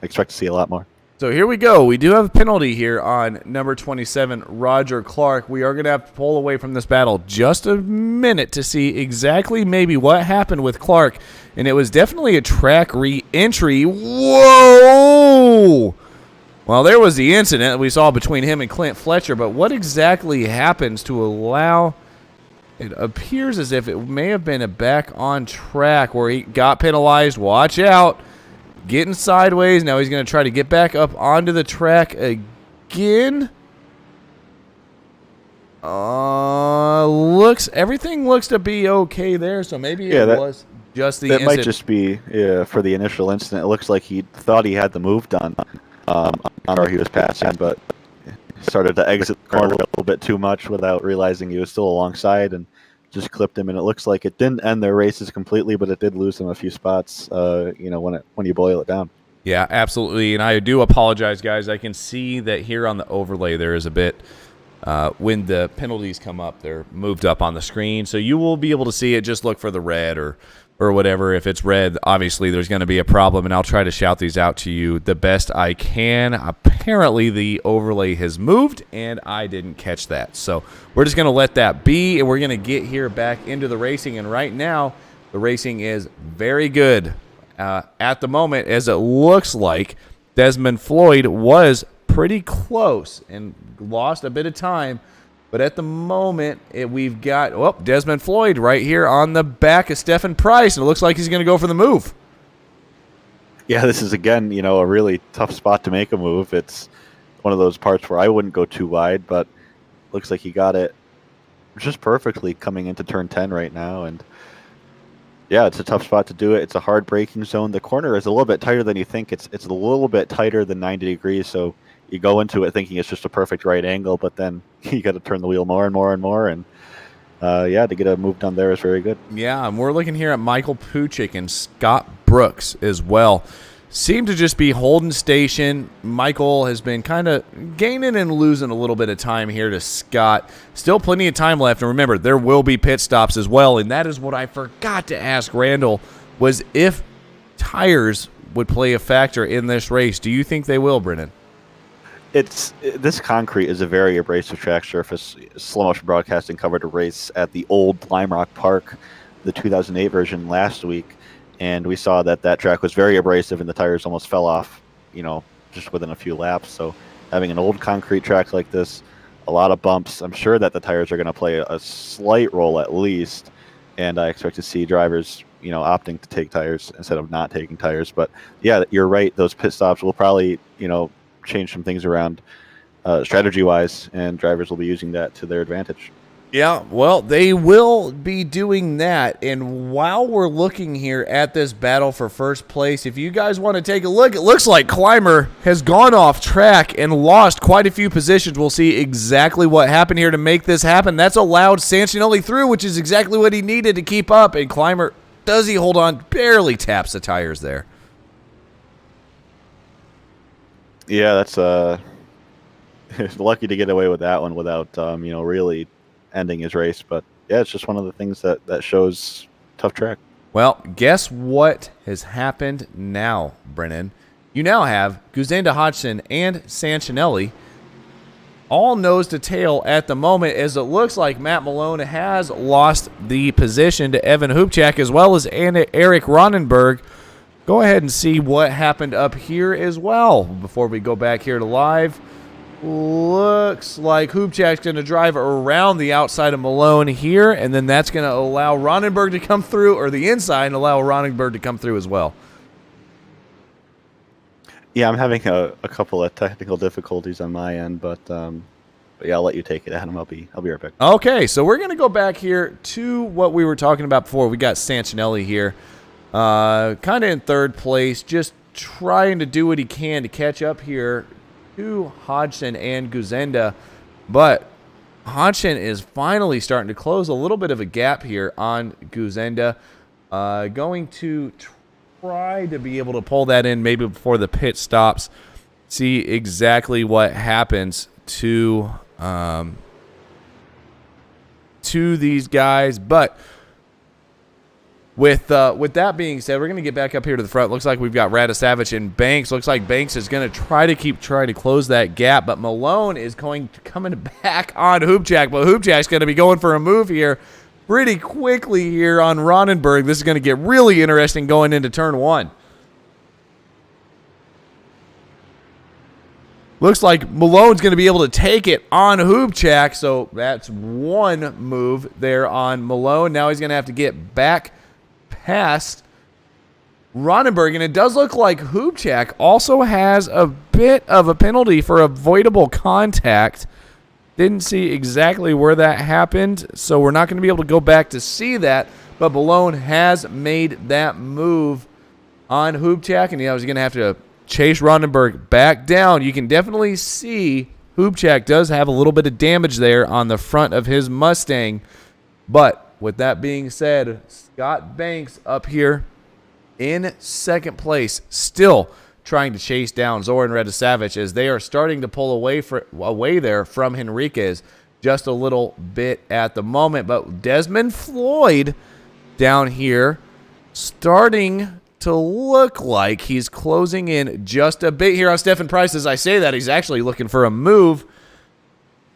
expect to see a lot more. So here we go. We do have a penalty here on number 27, Roger Clark. We are going to have to pull away from this battle just a minute to see exactly maybe what happened with Clark. And it was definitely a track re-entry. Whoa! Well, there was the incident we saw between him and Clint Fletcher, but what exactly happens to allow... It appears as if it may have been a back on track where he got penalized. Watch out. Getting sideways. Now he's going to try to get back up onto the track again. Everything looks to be okay there, so maybe it was just the incident. Might just be for the initial incident. It looks like he thought he had the move done on where he was passing, but started to exit the corner a little bit too much without realizing he was still alongside and just clipped him. And it looks like it didn't end their races completely, but it did lose them a few spots, when you boil it down. Yeah, absolutely. And I do apologize, guys. I can see that here on the overlay there is a bit, when the penalties come up, they're moved up on the screen. So you will be able to see it. Just look for the red or whatever. If it's red, obviously there's going to be a problem, and I'll try to shout these out to you the best I can. Apparently the overlay has moved, and I didn't catch that. So we're just going to let that be, and we're going to get here back into the racing. And right now, the racing is very good at the moment, as it looks like Desmond Floyd was pretty close and lost a bit of time. But at the moment, we've got Desmond Floyd right here on the back of Stephen Price, and it looks like he's going to go for the move. Yeah, this is, again, a really tough spot to make a move. It's one of those parts where I wouldn't go too wide, but looks like he got it just perfectly coming into turn 10 right now. And, yeah, it's a tough spot to do it. It's a hard braking zone. The corner is a little bit tighter than you think. It's a little bit tighter than 90 degrees, so you go into it thinking it's just a perfect right angle, but then you got to turn the wheel more and more and more. And, to get a move done there is very good. Yeah, and we're looking here at Michael Puchik and Scott Brooks as well. Seem to just be holding station. Michael has been kind of gaining and losing a little bit of time here to Scott. Still plenty of time left. And remember, there will be pit stops as well. And that is what I forgot to ask Randall, was if tires would play a factor in this race. Do you think they will, Brennan? This concrete is a very abrasive track surface. Slow Motion Broadcasting covered a race at the old Lime Rock Park, the 2008 version, last week, and we saw that track was very abrasive and the tires almost fell off, just within a few laps. So having an old concrete track like this, a lot of bumps, I'm sure that the tires are going to play a slight role at least, and I expect to see drivers, opting to take tires instead of not taking tires. But yeah, you're right. Those pit stops will probably, change some things around strategy-wise, and drivers will be using that to their advantage. Yeah, well, they will be doing that. And while we're looking here at this battle for first place, if you guys want to take a look, it looks like Climber has gone off track and lost quite a few positions. We'll see exactly what happened here to make this happen. That's allowed Sancinelli through, which is exactly what he needed to keep up. And Climber, does he hold on? Barely taps the tires there. Yeah, that's lucky to get away with that one without really ending his race. But yeah, it's just one of the things that shows tough track. Well, guess what has happened now, Brennan? You now have Guzenda Hodgson and Sancinelli all nose to tail at the moment, as it looks like Matt Malone has lost the position to Evan Hubchak as well as Eric Ronenberg. Go ahead and see what happened up here as well before we go back here to live. Looks like Hubchak's going to drive around the outside of Malone here, and then that's going to allow Ronenberg to come through, or the inside, and allow Ronenberg to come through as well. Yeah, I'm having a couple of technical difficulties on my end, but yeah, I'll let you take it, Adam. I'll be right back. Okay, so we're going to go back here to what we were talking about before. We got Sancinelli here, kind of in third place, just trying to do what he can to catch up here to Hodgson and Guzenda, but Hodgson is finally starting to close a little bit of a gap here on Guzenda. Going to try to be able to pull that in maybe before the pit stops. See exactly what happens to these guys, but with that being said, we're going to get back up here to the front. Looks like we've got Radisavage and Banks. Looks like Banks is going to try to close that gap, but Malone is coming back on Hubchak, but Hubchak's going to be going for a move here pretty quickly here on Ronenberg. This is going to get really interesting going into turn one. Looks like Malone's going to be able to take it on Hubchak, so that's one move there on Malone. Now he's going to have to get back past Ronenberg, and it does look like Hubchak also has a bit of a penalty for avoidable contact. Didn't see exactly where that happened, so we're not going to be able to go back to see that, but Malone has made that move on Hubchak, and he's going to have to chase Ronenberg back down. You can definitely see Hubchak does have a little bit of damage there on the front of his Mustang, but with that being said, Scott Banks up here in second place, still trying to chase down Zoran Radisavage as they are starting to pull away there from Henriquez just a little bit at the moment. But Desmond Floyd down here starting to look like he's closing in just a bit here on Stephen Price. As I say that, he's actually looking for a move.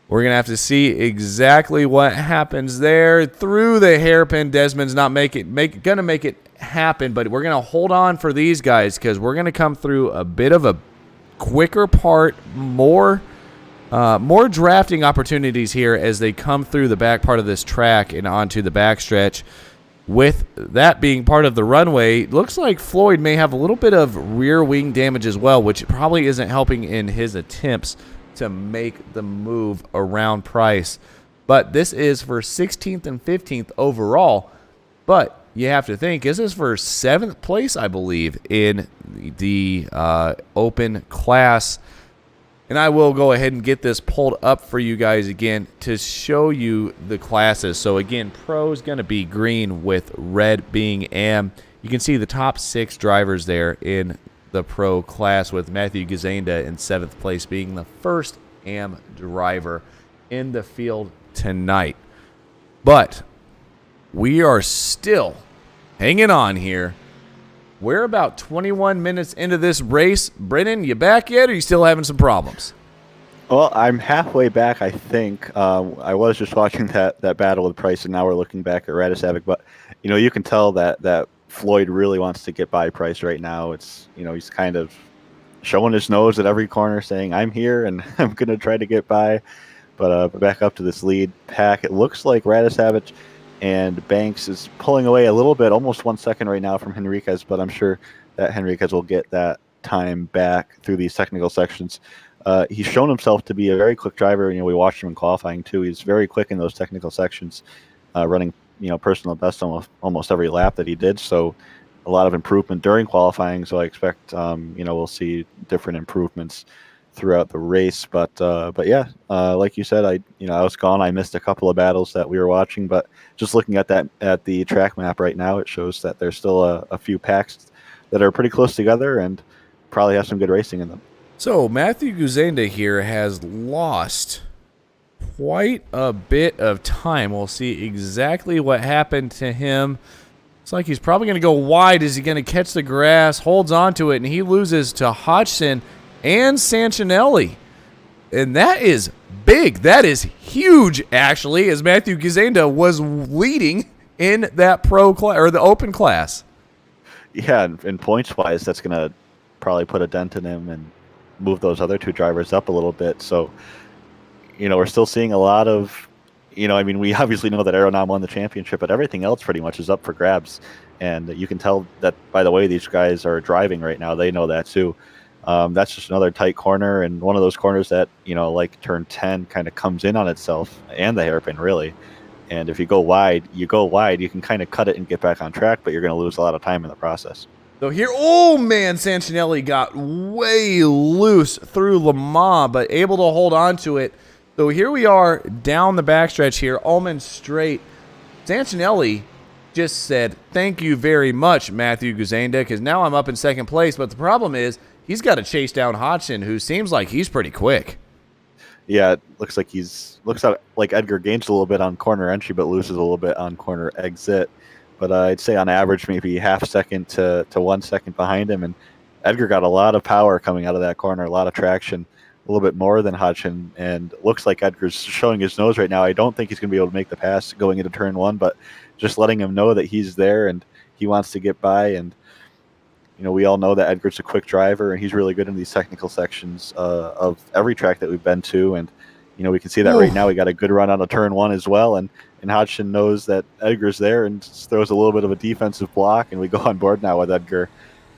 We're going to have to see exactly what happens there. Through the hairpin, Desmond's not going to make it happen, but we're going to hold on for these guys because we're going to come through a bit of a quicker part, more drafting opportunities here as they come through the back part of this track and onto the backstretch. With that being part of the runway, looks like Floyd may have a little bit of rear wing damage as well, which probably isn't helping in his attempts to make the move around Price. But this is for 16th and 15th overall. But you have to think, this is for 7th place, I believe, in the open class. And I will go ahead and get this pulled up for you guys again to show you the classes. So again, Pro is going to be green with red being AM. You can see the top 6 drivers there in the Pro class, with Matthew Guzenda in 7th place being the first AM driver in the field tonight. But we are still hanging on here. We're about 21 minutes into this race. Brennan, you back yet, or are you still having some problems? Well, I'm halfway back, I think. I was just watching that battle with Price, and now we're looking back at Radisavage. But, you can tell that Floyd really wants to get by Price right now. It's, he's kind of showing his nose at every corner saying, I'm here and I'm going to try to get by. But back up to this lead pack, it looks like Radisavage and Banks is pulling away a little bit, almost 1 second right now from Henriquez, but I'm sure that Henriquez will get that time back through these technical sections. He's shown himself to be a very quick driver. We watched him in qualifying too. He's very quick in those technical sections, running personal best almost every lap that he did. So a lot of improvement during qualifying. So I expect we'll see different improvements throughout the race. But yeah, like you said, I was gone. I missed a couple of battles that we were watching, but just looking at the track map right now, it shows that there's still a few packs that are pretty close together and probably have some good racing in them. So Matthew Guzenda here has lost quite a bit of time. We'll see exactly what happened to him. It's like he's probably going to go wide. Is he going to catch the grass? Holds on to it, and he loses to Hodgson and Sancinelli. And that is big. That is huge, actually, as Matthew Guzenda was leading in that pro class or the open class. Yeah, and points-wise, that's going to probably put a dent in him and move those other two drivers up a little bit. So, we're still seeing a lot of, we obviously know that Aeronam won the championship, but everything else pretty much is up for grabs. And you can tell that by the way these guys are driving right now. They know that too. That's just another tight corner, and one of those corners that, like turn 10 kind of comes in on itself, and the hairpin really. And if you go wide, you can kind of cut it and get back on track, but you're going to lose a lot of time in the process. So here, oh man, Sancinelli got way loose through Le Mans, but able to hold on to it. So here we are down the backstretch here, Ullman straight. Sancinelli just said, "Thank you very much, Matthew Guzenda," because now I'm up in second place. But the problem is he's got to chase down Hodgson, who seems like he's pretty quick. Yeah, it looks like Edgar gains a little bit on corner entry, but loses a little bit on corner exit. But I'd say on average maybe half second to 1 second behind him. And Edgar got a lot of power coming out of that corner, a lot of traction, a little bit more than Hodgson. And it looks like Edgar's showing his nose right now. I don't think he's going to be able to make the pass going into turn 1, but just letting him know that he's there and he wants to get by. And, we all know that Edgar's a quick driver, and he's really good in these technical sections of every track that we've been to. And, we can see that right now. We got a good run on a turn 1 as well. And Hodgson knows that Edgar's there and throws a little bit of a defensive block, and we go on board now with Edgar.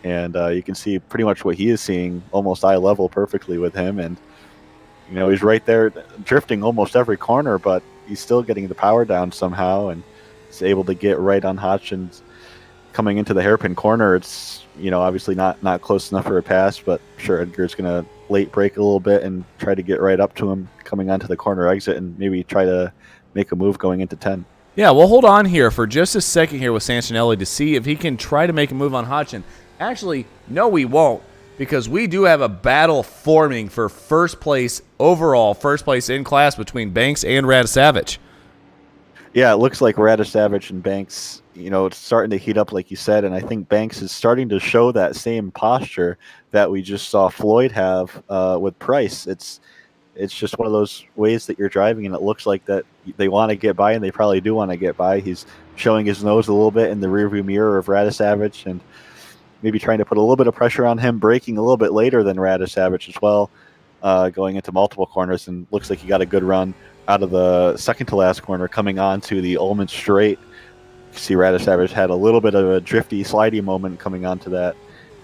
And you can see pretty much what he is seeing, almost eye level perfectly with him. And, he's right there drifting almost every corner, but he's still getting the power down somehow, and he's able to get right on Hodgson's coming into the hairpin corner. It's, obviously not close enough for a pass, but I'm sure Edgar's going to late break a little bit and try to get right up to him coming onto the corner exit and maybe try to make a move going into 10. Yeah, we'll hold on here for just a second here with Sancinelli to see if he can try to make a move on Hodgson. Actually, no, we won't, because we do have a battle forming for first place in class between Banks and Radisavage. Yeah, it looks like Radisavage and Banks, it's starting to heat up like you said, and I think Banks is starting to show that same posture that we just saw Floyd have with Price. It's just one of those ways that you're driving, and it looks like that they want to get by, and they probably do want to get by. He's showing his nose a little bit in the rearview mirror of Radisavage, and maybe trying to put a little bit of pressure on him, braking a little bit later than Radisavage as well, going into multiple corners, and looks like he got a good run out of the second to last corner coming on to the Ullman straight. You see Radisavage had a little bit of a drifty, slidey moment coming onto that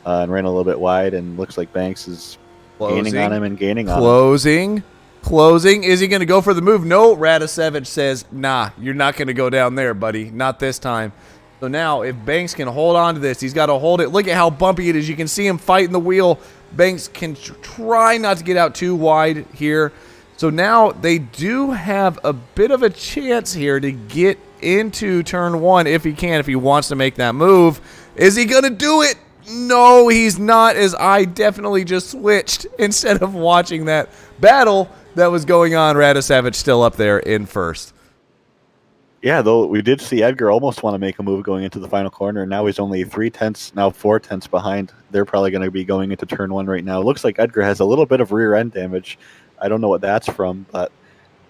and ran a little bit wide, and looks like Banks is gaining on him and gaining on him. Closing. Is he going to go for the move? No, Radisavage says, nah, you're not going to go down there, buddy. Not this time. So now if Banks can hold on to this, he's got to hold it. Look at how bumpy it is. You can see him fighting the wheel. Banks can try not to get out too wide here. So now they do have a bit of a chance here to get into turn 1 if he wants to make that move. Is he going to do it? No, he's not, as I definitely just switched instead of watching that battle that was going on. Radisavage still up there in first. Yeah, though we did see Edgar almost want to make a move going into the final corner, and now he's only 4 tenths behind. They're probably going to be going into turn 1 right now. It looks like Edgar has a little bit of rear end damage. I don't know what that's from, but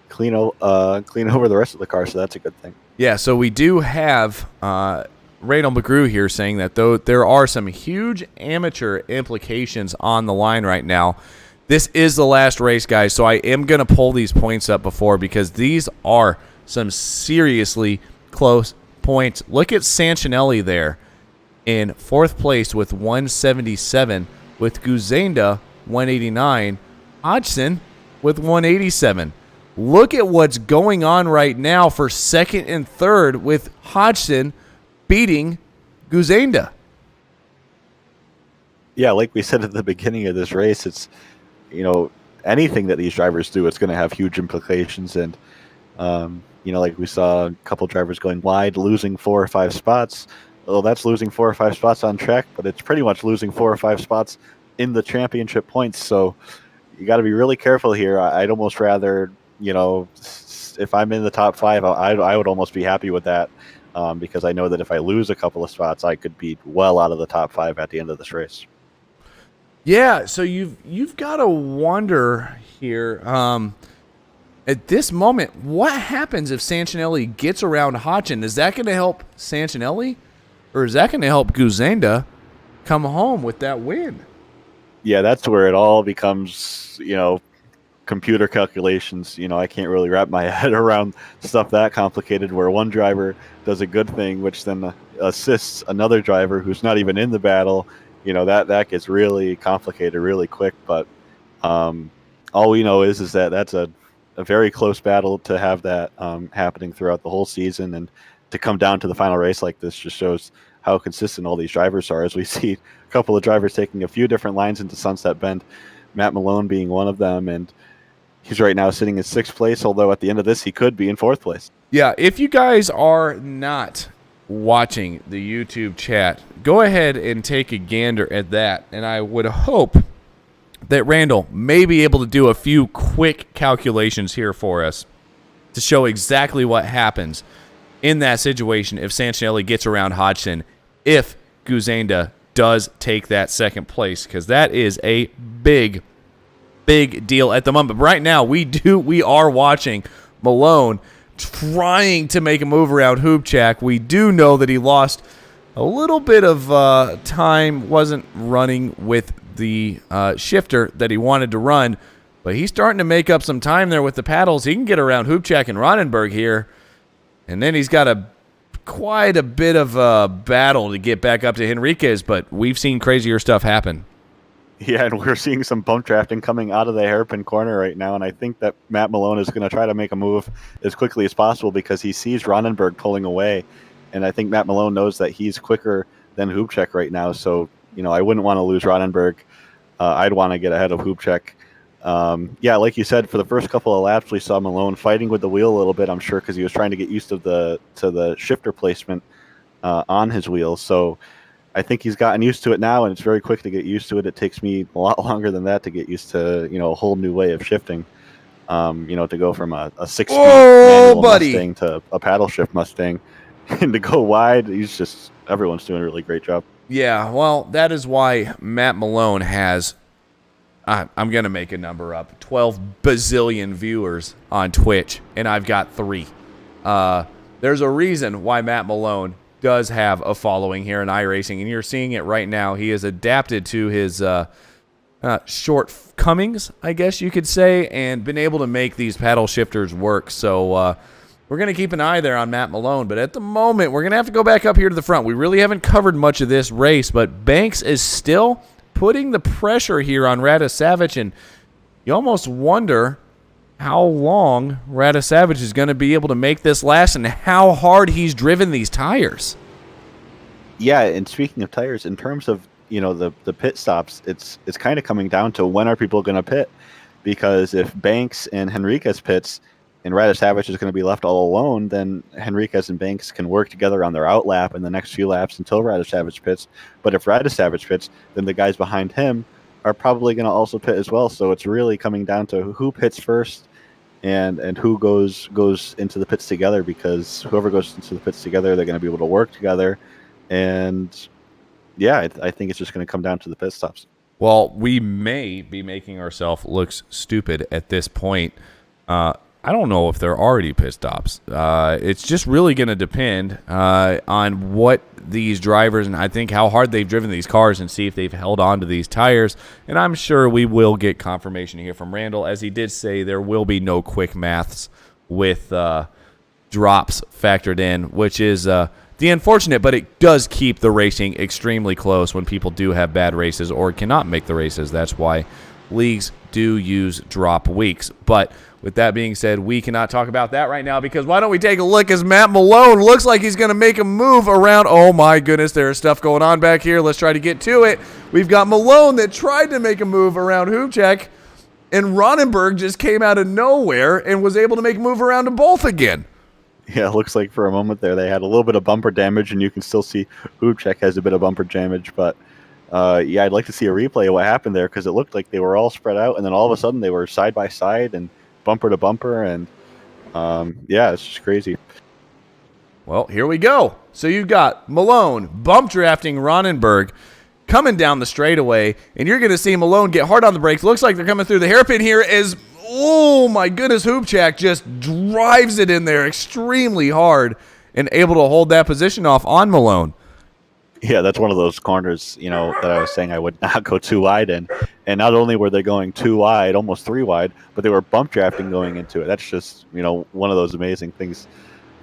clean over the rest of the car, so that's a good thing. Yeah, so we do have Randall McGrew here saying that though there are some huge amateur implications on the line right now, this is the last race, guys, so I am going to pull these points up because these are some seriously close points. Look at Sancinelli there in 4th place with 177, with Guzenda 189, Hodgson with 187. Look at what's going on right now for second and third with Hodgson beating Guzenda. Yeah, like we said at the beginning of this race, it's, anything that these drivers do, it's going to have huge implications. And, like we saw a couple drivers going wide, losing 4 or 5 spots. Well, that's losing 4 or 5 spots on track, but it's pretty much losing 4 or 5 spots in the championship points. So you got to be really careful here. I'd almost rather, if I'm in the top 5, I would almost be happy with that, because I know that if I lose a couple of spots, I could be well out of the top 5 at the end of this race. Yeah, so you've got to wonder here, at this moment, what happens if Santinelli gets around Hodgson? Is that going to help Santinelli, or is that going to help Guzenda come home with that win? Yeah, that's where it all becomes, computer calculations. I can't really wrap my head around stuff that complicated, where one driver does a good thing, which then assists another driver who's not even in the battle. That gets really complicated really quick. But all we know is that that's a very close battle to have that happening throughout the whole season, and to come down to the final race like this just shows how consistent all these drivers are, as we see a couple of drivers taking a few different lines into Sunset Bend, Matt Malone being one of them, and he's right now sitting in 6th place, although at the end of this he could be in 4th place. Yeah, if you guys are not watching the YouTube chat, go ahead and take a gander at that, and I would hope that Randall may be able to do a few quick calculations here for us to show exactly what happens in that situation if Santinelli gets around Hodgson, if Guzenda does take that 2nd place, because that is a big deal at the moment. But right now, we are watching Malone trying to make a move around Hubchak. We do know that he lost a little bit of time, wasn't running with the shifter that he wanted to run, but he's starting to make up some time there with the paddles. He can get around Hubchak and Ronenberg here, and then he's got quite a bit of a battle to get back up to Henriquez, but we've seen crazier stuff happen. Yeah, and we're seeing some bump drafting coming out of the hairpin corner right now, and I think that Matt Malone is going to try to make a move as quickly as possible because he sees Ronenberg pulling away, and I think Matt Malone knows that he's quicker than Hubchak right now, so I wouldn't want to lose Ronenberg. I'd want to get ahead of Hubchak. Yeah, like you said, for the first couple of laps, we saw Malone fighting with the wheel a little bit, I'm sure, because he was trying to get used to the shifter placement on his wheel. So I think he's gotten used to it now, and it's very quick to get used to it. It takes me a lot longer than that to get used to, a whole new way of shifting. To go from a 6-speed manual Mustang to a paddle shift Mustang, and to go wide, everyone's doing a really great job. Yeah, well, that is why Matt Malone has, I'm going to make a number up, 12 bazillion viewers on Twitch, and I've got 3. There's a reason why Matt Malone does have a following here in iRacing, and you're seeing it right now. He has adapted to his shortcomings, I guess you could say, and been able to make these paddle shifters work. So we're going to keep an eye there on Matt Malone, but at the moment, we're going to have to go back up here to the front. We really haven't covered much of this race, but Banks is still putting the pressure here on Radisavage, and you almost wonder how long Radisavage is going to be able to make this last and how hard he's driven these tires. Yeah, and speaking of tires, in terms of the pit stops, it's kind of coming down to when are people going to pit, because if Banks and Henriquez pits and Radisavage is going to be left all alone, then Henriquez and Banks can work together on their out lap in the next few laps until Radisavage pits. But if Radisavage pits, then the guys behind him are probably going to also pit as well. So it's really coming down to who pits first and who goes into the pits together, because whoever goes into the pits together, they're going to be able to work together. And yeah, I think it's just going to come down to the pit stops. Well, we may be making ourselves look stupid at this point. I don't know if they're already pit stops. It's just really going to depend on what these drivers, and I think how hard they've driven these cars, and see if they've held on to these tires. And I'm sure we will get confirmation here from Randall, as he did say there will be no quick maths with drops factored in, which is the unfortunate, but it does keep the racing extremely close when people do have bad races or cannot make the races. That's why leagues do use drop weeks. But with that being said, we cannot talk about that right now because why don't we take a look as Matt Malone looks like he's going to make a move around. Oh, my goodness, there's stuff going on back here. Let's try to get to it. We've got Malone that tried to make a move around Hubchek, and Ronenberg just came out of nowhere and was able to make a move around them both again. Yeah, it looks like for a moment there they had a little bit of bumper damage, and you can still see Hubchek has a bit of bumper damage. But, yeah, I'd like to see a replay of what happened there because it looked like they were all spread out, and then all of a sudden they were side by side and bumper to bumper, and, yeah, it's just crazy. Well, here we go. So you've got Malone bump drafting Ronenberg coming down the straightaway, and you're going to see Malone get hard on the brakes. Looks like they're coming through the hairpin here as, oh my goodness, Hubchek just drives it in there extremely hard and able to hold that position off on Malone. Yeah, that's one of those corners, you know, that I was saying I would not go too wide in. And not only were they going too wide, almost 3 wide, but they were bump drafting going into it. That's just, you know, one of those amazing things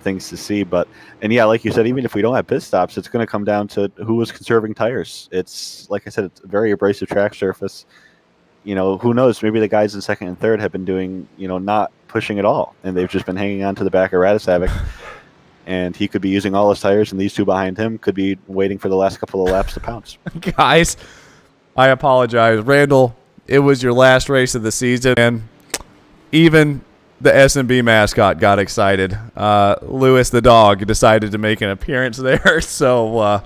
to see. But, and yeah, like you said, even if we don't have pit stops, it's going to come down to who was conserving tires. It's, like I said, it's a very abrasive track surface. You know, who knows? Maybe the guys in second and third have been doing, you know, not pushing at all, and they've just been hanging on to the back of Radisavik. And he could be using all his tires, and these two behind him could be waiting for the last couple of laps to pounce. Guys, I apologize. Randall, it was your last race of the season, and even the S&B mascot got excited. Lewis the dog decided to make an appearance there. So,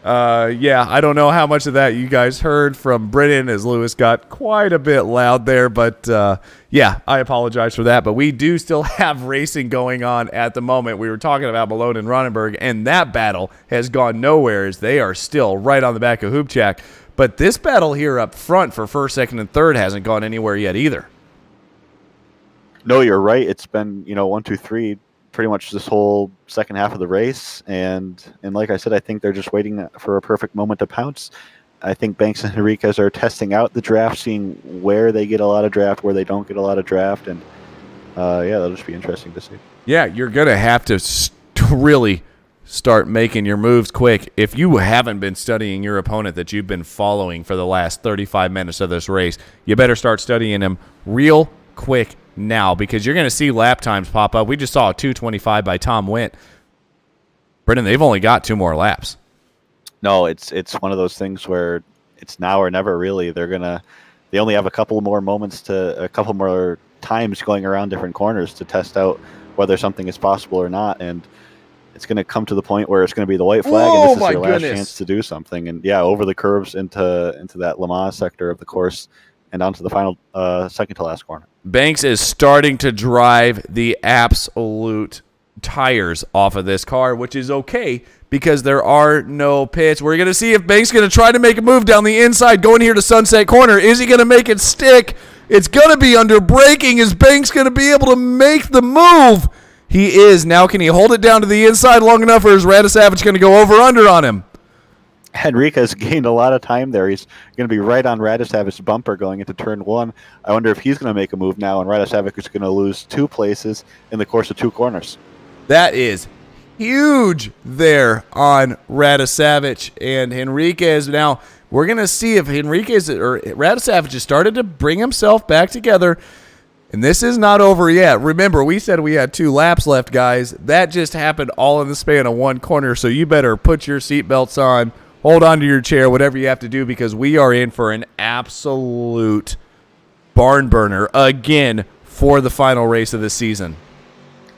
yeah, I don't know how much of that you guys heard from Brennan as Lewis got quite a bit loud there. But, yeah, I apologize for that. But we do still have racing going on at the moment. We were talking about Malone and Ronenberg, and that battle has gone nowhere as they are still right on the back of Hubchak. But this battle here up front for first, second, and third hasn't gone anywhere yet either. No, you're right. It's been, you know, 1, 2, 3, pretty much this whole second half of the race. And like I said, I think they're just waiting for a perfect moment to pounce. I think Banks and Henriquez are testing out the draft, seeing where they get a lot of draft, where they don't get a lot of draft. And, yeah, that'll just be interesting to see. Yeah, you're going to have to really start making your moves quick. If you haven't been studying your opponent that you've been following for the last 35 minutes of this race, you better start studying him real quick now because you're going to see lap times pop up. We just saw a 2:25 by Tom Wint. Brendan, they've only got 2 more laps. No, it's one of those things where it's now or never really. They only have a couple more times going around different corners to test out whether something is possible or not. And it's going to come to the point where it's going to be the white flag, and this is your last chance to do something. And yeah, over the curves into that Le Mans sector of the course and onto the final second to last corner. Banks is starting to drive the absolute tires off of this car, which is okay because there are no pits. We're going to see if Banks is going to try to make a move down the inside, going here to Sunset Corner. Is he going to make it stick? It's going to be under braking. Is Banks going to be able to make the move? He is. Now can he hold it down to the inside long enough, or is Radisavich going to go over-under on him? Henriquez gained a lot of time there. He's going to be right on Radisavich's bumper going into turn 1. I wonder if he's going to make a move now, and Radisavich is going to lose 2 places in the course of 2 corners. That is huge there on Radisavich and Henriquez. Now, we're going to see if Radisavich has started to bring himself back together. And this is not over yet. Remember, we said we had 2 laps left, guys. That just happened all in the span of 1 corner, so you better put your seatbelts on, hold on to your chair, whatever you have to do, because we are in for an absolute barn burner again for the final race of the season.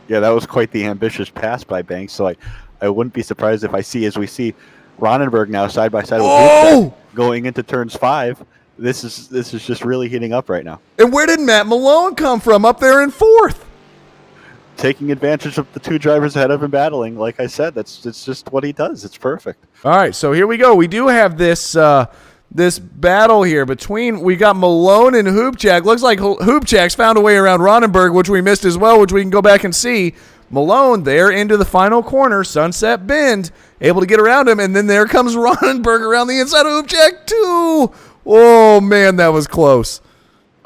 Yeah, that was quite the ambitious pass by Banks, so I wouldn't be surprised if as we see Ronenberg now side by side with Hubchak going into turns 5. This is just really heating up right now. And where did Matt Malone come from up there in 4th? Taking advantage of the 2 drivers ahead of him battling. Like I said, it's just what he does. It's perfect. All right, so here we go. We do have this this battle here between, we got Malone and Hubchak. Looks like Hubchak's found a way around Ronenberg, which we missed as well, which we can go back and see. Malone there into the final corner, Sunset Bend, able to get around him, and then there comes Ronenberg around the inside of Hubchak too. Oh, man, that was close.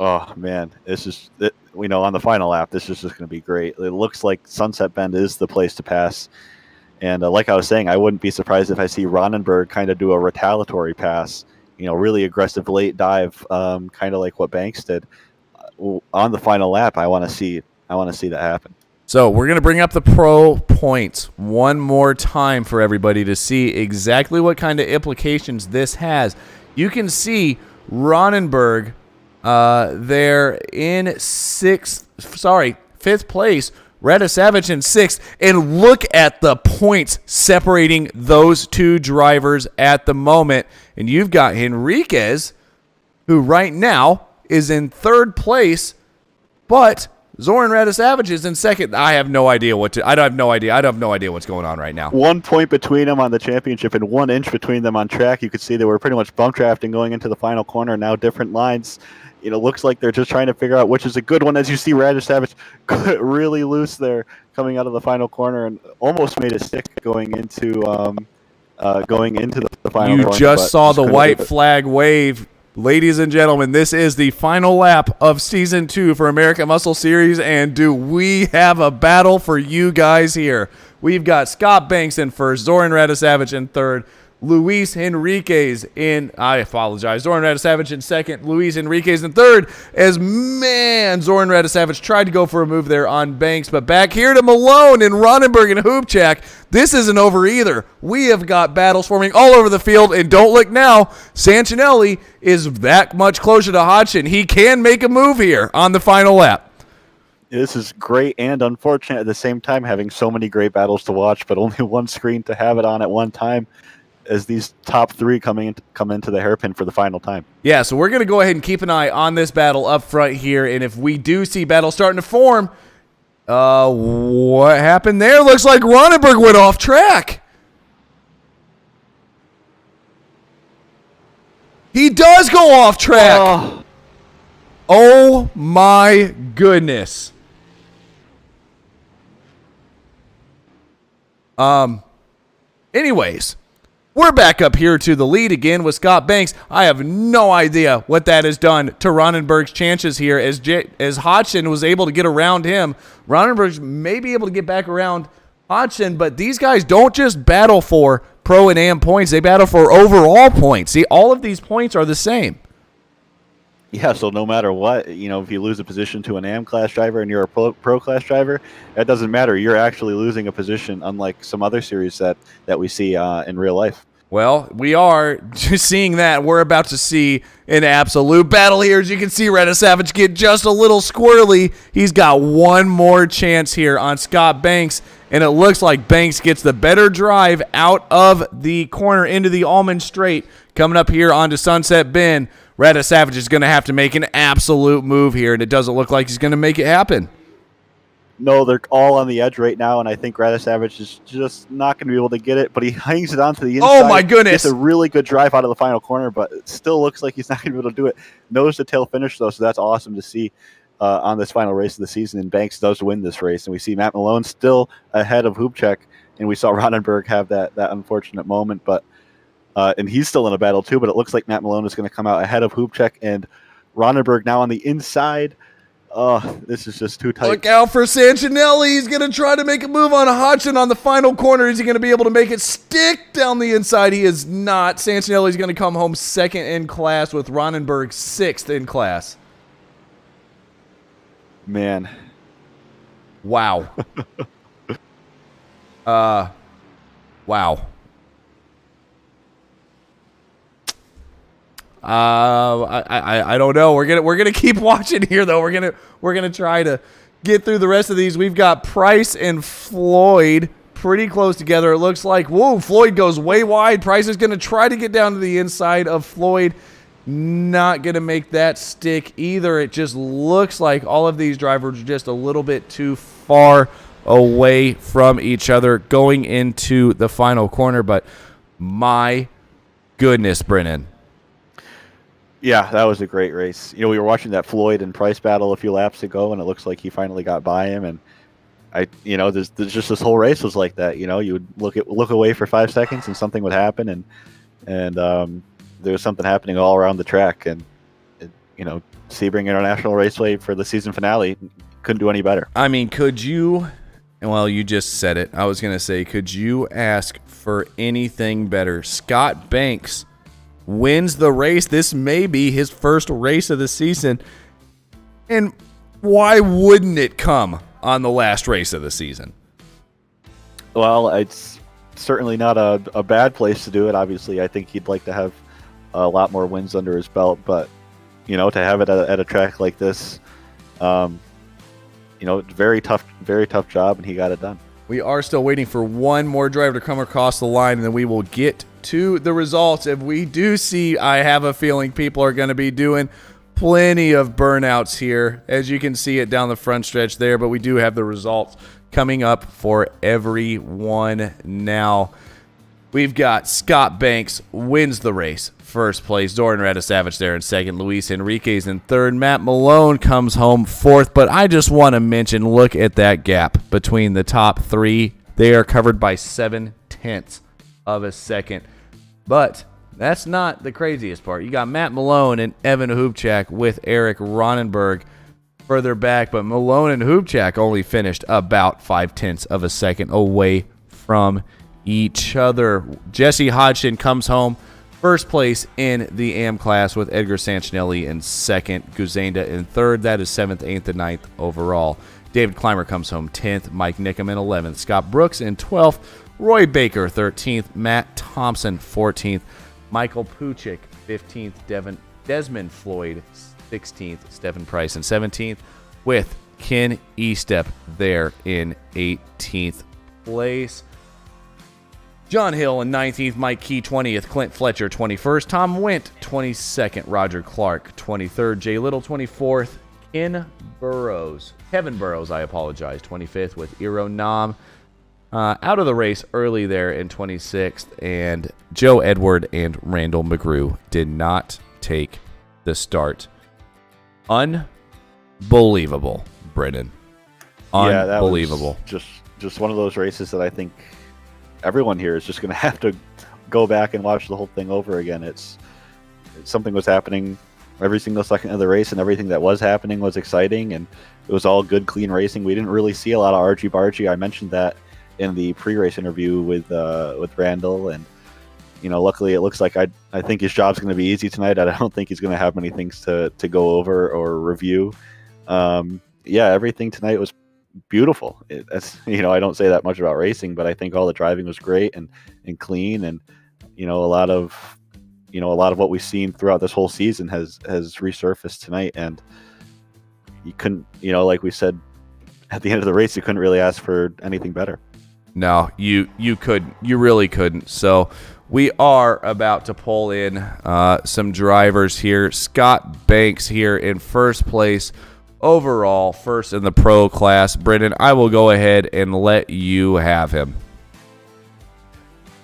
Oh, man. This is, on the final lap, this is just going to be great. It looks like Sunset Bend is the place to pass. And like I was saying, I wouldn't be surprised if I see Ronenberg kind of do a retaliatory pass, really aggressive late dive, kind of like what Banks did on the final lap. I want to see that happen. So we're going to bring up the pro points one more time for everybody to see exactly what kind of implications this has. You can see Ronenberg there in fifth place, Radisavage in sixth, and look at the points separating those two drivers at the moment. And you've got Henriquez, who right now is in third place, but Zoran Radisavage is in second. I have no idea what's going on right now. 1 point between them on the championship and 1 inch between them on track. You could see they were pretty much bump drafting going into the final corner. Now different lines. Looks like they're just trying to figure out which is a good one. As you see, Radisavage really loose there coming out of the final corner and almost made a stick going into the final corner. You just saw the white flag wave. Ladies and gentlemen, this is the final lap of Season 2 for American Muscle Series, and do we have a battle for you guys here. We've got Scott Banks in first, Zoran Radisavage in third, Luis Henriquez Zoran Radisavage in second, Luis Henriquez in third, Zoran Radisavage tried to go for a move there on Banks, but back here to Malone and Ronenberg and Hubchak. This isn't over either. We have got battles forming all over the field, and don't look now, Sancinelli is that much closer to Hodgson. He can make a move here on the final lap. This is great and unfortunate at the same time, having so many great battles to watch, but only one screen to have it on at one time, as these top three come into the hairpin for the final time. Yeah, so we're going to go ahead and keep an eye on this battle up front here, and if we do see battle starting to form, what happened there? Looks like Ronenberg went off track. He does go off track. Oh my goodness. Anyways, we're back up here to the lead again with Scott Banks. I have no idea what that has done to Ronenberg's chances here as Hodgson was able to get around him. Ronenberg may be able to get back around Hodgson, but these guys don't just battle for pro and am points. They battle for overall points. See, all of these points are the same. Yeah, so no matter what, if you lose a position to an AM class driver and you're a pro class driver, that doesn't matter. You're actually losing a position, unlike some other series that we see in real life. Well, we are just seeing that. We're about to see an absolute battle here. As you can see, Radisavage get just a little squirrely. He's got one more chance here on Scott Banks, and it looks like Banks gets the better drive out of the corner into the Almond Straight. Coming up here onto Sunset Bend, Radisavage is going to have to make an absolute move here, and it doesn't look like he's going to make it happen. No, they're all on the edge right now, and I think Radisavage is just not going to be able to get it, but he hangs it onto the inside. Oh, my goodness. It's a really good drive out of the final corner, but it still looks like he's not going to be able to do it. Nose to tail finish, though, so that's awesome to see on this final race of the season, and Banks does win this race, and we see Matt Malone still ahead of Hubchak, and we saw Ronenberg have that unfortunate moment, but and he's still in a battle, too, but it looks like Matt Malone is going to come out ahead of Hubchak, and Ronenberg now on the inside. Oh, this is just too tight. Look out for Sancinelli. He's going to try to make a move on Hodgson on the final corner. Is he going to be able to make it stick down the inside? He is not. Sancinelli's going to come home second in class with Ronenberg sixth in class. Man. Wow. Wow. I don't know. We're gonna keep watching here though. We're gonna try to get through the rest of these. We've got Price and Floyd pretty close together. It looks like Floyd goes way wide. Price is gonna try to get down to the inside of Floyd. Not gonna make that stick either. It just looks like all of these drivers are just a little bit too far away from each other going into the final corner. But my goodness, Brennan. Yeah, that was a great race. We were watching that Floyd and Price battle a few laps ago, and it looks like he finally got by him. And there's just this whole race was like that. You would look away for 5 seconds, and something would happen, and there was something happening all around the track. And Sebring International Raceway for the season finale couldn't do any better. I mean, could you And well, you just said it. I was going to say, could you ask for anything better? Scott Banks wins the race. This may be his first race of the season. And why wouldn't it come on the last race of the season? Well, it's certainly not a bad place to do it. Obviously, I think he'd like to have a lot more wins under his belt, but to have it at a track like this, very tough job, and he got it done. We are still waiting for one more driver to come across the line, and then we will get to the results. If we do see, I have a feeling people are going to be doing plenty of burnouts here, as you can see it down the front stretch there, but we do have the results coming up for everyone now. We've got Scott Banks wins the race, first place. Doran Radisavage there in second. Luis Enriquez in third. Matt Malone comes home fourth. But I just want to mention, look at that gap between the top three. They are covered by 0.7 of a second. But that's not the craziest part. You got Matt Malone and Evan Hubchak with Eric Ronenberg further back. But Malone and Hubchak only finished about 0.5 of a second away from each other. Jesse Hodgson comes home first place in the AM class with Edgar Sanchinelli in second, Guzenda in third. That is 7th, 8th, and 9th overall. David Clymer comes home 10th, Mike Nickham in 11th, Scott Brooks in 12th, Roy Baker 13th, Matt Thompson 14th, Michael Puchik 15th, Desmond Floyd 16th, Stephen Price in 17th, with Ken Estep there in 18th place. John Hill in 19th, Mike Key 20th, Clint Fletcher 21st, Tom Wendt 22nd, Roger Clark 23rd, Jay Little 24th, Kevin Burrows, 25th with Iro Nam out of the race early there in 26th, and Joe Edward and Randall McGrew did not take the start. Unbelievable, Brennan. Unbelievable. Yeah, that was just one of those races that I think everyone here is just going to have to go back and watch the whole thing over again. It's something was happening every single second of the race, and everything that was happening was exciting, and it was all good, clean racing. We didn't really see a lot of argy-bargy. I mentioned that in the pre-race interview with Randall, and luckily it looks like I think his job's going to be easy tonight. I don't think he's going to have many things to go over or review. Everything tonight was beautiful. I don't say that much about racing, but I think all the driving was great and clean, and a lot of what we've seen throughout this whole season has resurfaced tonight. And you couldn't, like we said at the end of the race, you couldn't really ask for anything better. No, you really couldn't. So we are about to pull in some drivers here. Scott Banks here in first place overall, first in the pro class. Brendan, I will go ahead and let you have him.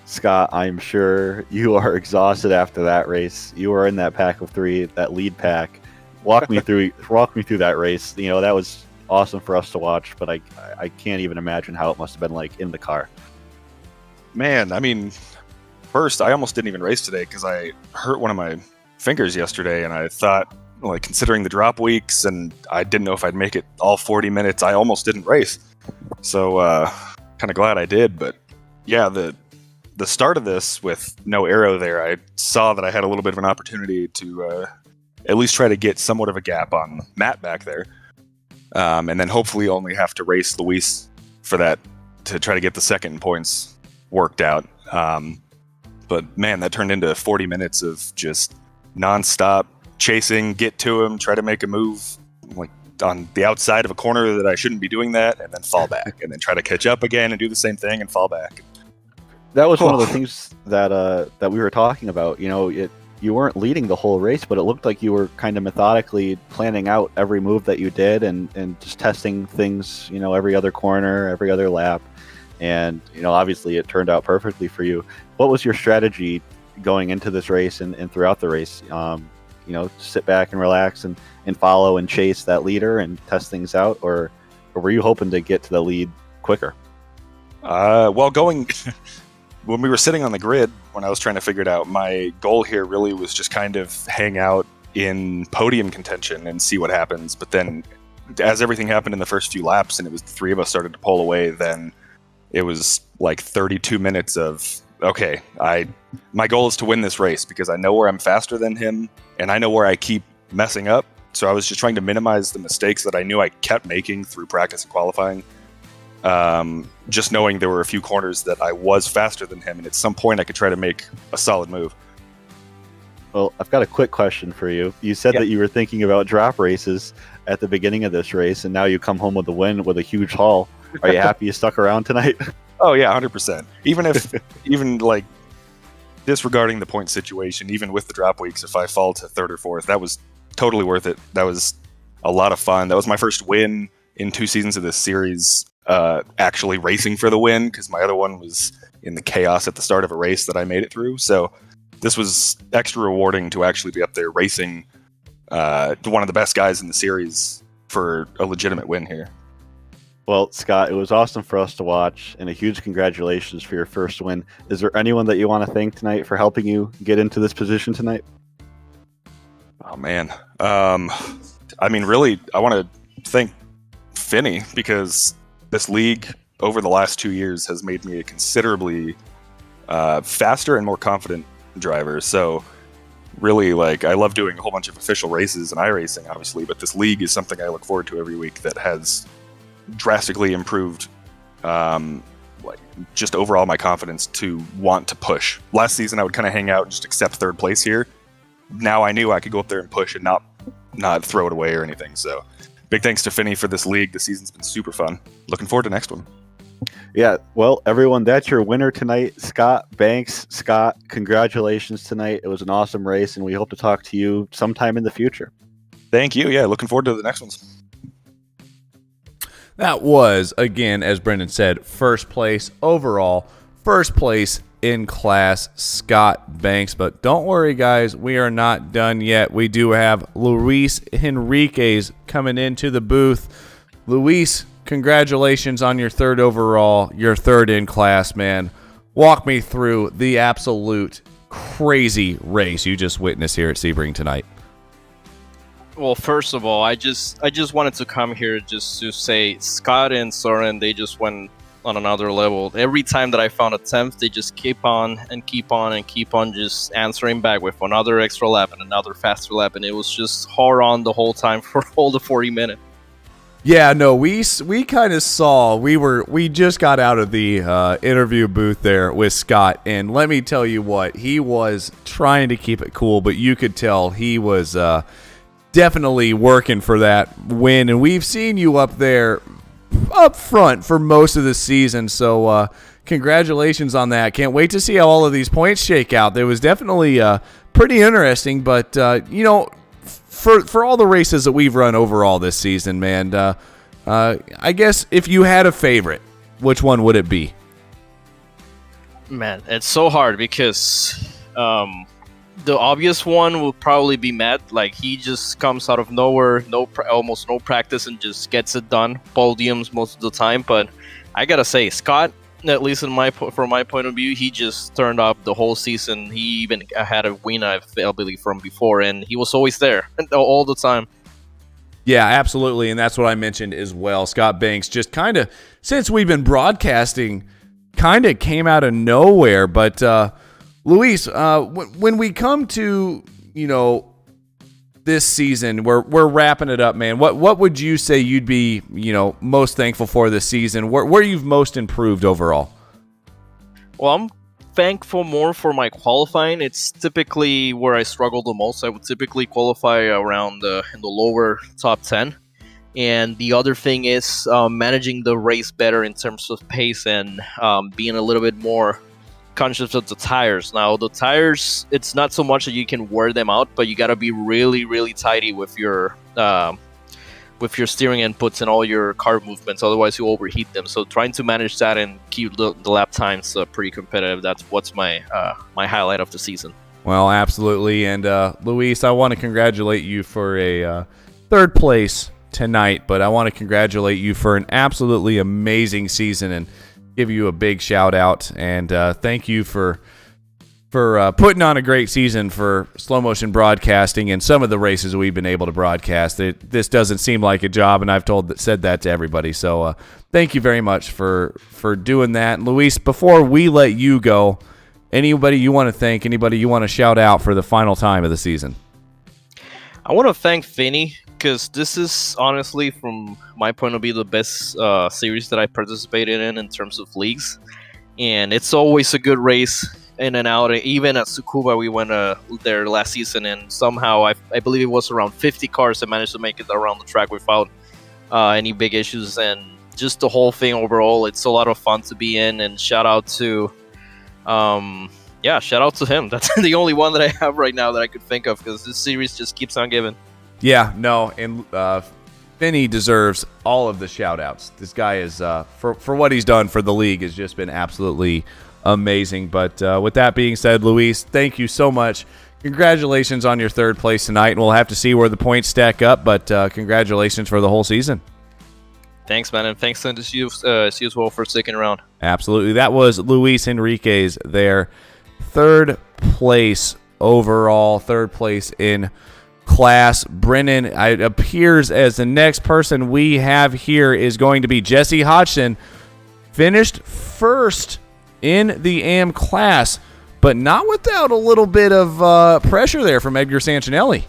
Scott, I'm sure you are exhausted after that race. You were in that pack of three, that lead pack. Walk me through that race. That was awesome for us to watch, but I can't even imagine how it must have been like in the car. Man, I mean, first, I almost didn't even race today because I hurt one of my fingers yesterday, and I thought, considering the drop weeks, and I didn't know if I'd make it all 40 minutes, I almost didn't race. So, kind of glad I did. But yeah, the start of this with no arrow there, I saw that I had a little bit of an opportunity to at least try to get somewhat of a gap on Matt back there. And then hopefully only have to race Luis for that to try to get the second points worked out. But man, that turned into 40 minutes of just nonstop chasing, get to him, try to make a move like on the outside of a corner that I shouldn't be doing that, and then fall back, and then try to catch up again and do the same thing and fall back. That was one of the things that we were talking about. You weren't leading the whole race, but it looked like you were kind of methodically planning out every move that you did, and just testing things, every other corner, every other lap. And, obviously it turned out perfectly for you. What was your strategy going into this race and throughout the race? Sit back and relax and follow and chase that leader and test things out, or were you hoping to get to the lead quicker? When we were sitting on the grid, when I was trying to figure it out, my goal here really was just kind of hang out in podium contention and see what happens. But then as everything happened in the first few laps and it was the three of us started to pull away, then it was like 32 minutes of, okay, my goal is to win this race because I know where I'm faster than him and I know where I keep messing up. So I was just trying to minimize the mistakes that I knew I kept making through practice and qualifying. Just knowing there were a few corners that I was faster than him, and at some point I could try to make a solid move. Well, I've got a quick question for you. You said that you were thinking about drop races at the beginning of this race, and now you come home with a win with a huge haul. Are you happy you stuck around tonight? Oh yeah, 100%. Even like disregarding the point situation, even with the drop weeks, if I fall to third or fourth, that was totally worth it. That was a lot of fun. That was my first win in 2 seasons of this series, actually racing for the win, because my other one was in the chaos at the start of a race that I made it through. So this was extra rewarding to actually be up there racing to one of the best guys in the series for a legitimate win here. Well, Scott, it was awesome for us to watch, and a huge congratulations for your first win. Is there anyone that you want to thank tonight for helping you get into this position tonight? Oh, man. I mean, really, I want to thank Finney, because this league over the last 2 years has made me a considerably faster and more confident driver. So really, like, I love doing a whole bunch of official races and iRacing, obviously, but this league is something I look forward to every week that has drastically improved like just overall my confidence to want to push. Last season I would kind of hang out and just accept third place here. Now I knew I could go up there and push and not throw it away or anything. So big thanks to Finney for this league. The season's been super fun. Looking forward to next one. Yeah, well, everyone, that's your winner tonight, Scott Banks. Scott, congratulations tonight. It was an awesome race, and we hope to talk to you sometime in the future. Thank you. Yeah, looking forward to the next ones. That was, again, as Brendan said, first place overall, first place in class, Scott Banks. But don't worry, guys, we are not done yet. We do have Luis Henriquez coming into the booth. Luis, congratulations on your third overall, your third in class, man. Walk me through the absolute crazy race you just witnessed here at Sebring tonight. Well, first of all, I just wanted to come here just to say Scott and Soren, they just went on another level. Every time that I found attempts, they just keep on just answering back with another extra lap and another faster lap, and it was just hard on the whole time for all the 40 minutes. Yeah, no, we kind of saw, we just got out of the interview booth there with Scott, and let me tell you what, he was trying to keep it cool, but you could tell he was definitely working for that win, and we've seen you up there up front for most of the season, so congratulations on that. Can't wait to see how all of these points shake out. It was definitely pretty interesting, but you know, for all the races that we've run overall this season, man, I guess if you had a favorite, which one would it be? Man, it's so hard because the obvious one will probably be Matt. Like, he just comes out of nowhere, almost no practice, and just gets it done. Podiums most of the time. But I gotta say, Scott, at least from my point of view, he just turned up the whole season. He even had a win, I believe, from before, and he was always there all the time. Yeah, absolutely, and that's what I mentioned as well. Scott Banks just kind of, since we've been broadcasting, kind of came out of nowhere. But Luis, when we come to, you know, this season, we're wrapping it up, man. What would you say you'd be, you know, most thankful for this season? Where you've most improved overall? Well, I'm thankful more for my qualifying. It's typically where I struggle the most. I would typically qualify around in the lower top 10. And the other thing is managing the race better in terms of pace and being a little bit more conscious of the tires. Now, the tires, it's not so much that you can wear them out, but you got to be really, really tidy with your steering inputs and all your car movements. Otherwise, you overheat them. So trying to manage that and keep the lap times pretty competitive. That's what's my highlight of the season. Well, absolutely. And Luis, I want to congratulate you for a third place tonight, but I want to congratulate you for an absolutely amazing season and give you a big shout out and thank you for putting on a great season for slow motion broadcasting and some of the races we've been able to broadcast. This doesn't seem like a job, and I've said that to everybody. So thank you very much for doing that. And Luis, before we let you go, anybody you want to thank, anybody you want to shout out for the final time of the season? I want to thank Finney, because this is honestly, from my point of view, the best series that I participated in terms of leagues. And it's always a good race in and out. Even at Tsukuba, we went there last season, and somehow I believe it was around 50 cars that managed to make it around the track without any big issues. And just the whole thing overall, it's a lot of fun to be in. And shout out to shout out to him. That's the only one that I have right now that I could think of, because this series just keeps on giving. Yeah, no, and Finney deserves all of the shout-outs. This guy is, for what he's done for the league, has just been absolutely amazing. But with that being said, Luis, thank you so much. Congratulations on your third place tonight, and we'll have to see where the points stack up, but congratulations for the whole season. Thanks, man, and thanks to you as well for sticking around. Absolutely. That was Luis Enriquez there. Third place overall, third place in class. Brennan, it appears as the next person we have here is going to be Jesse Hodgson. Finished first in the AM class, but not without a little bit of pressure there from Edgar Sancinelli.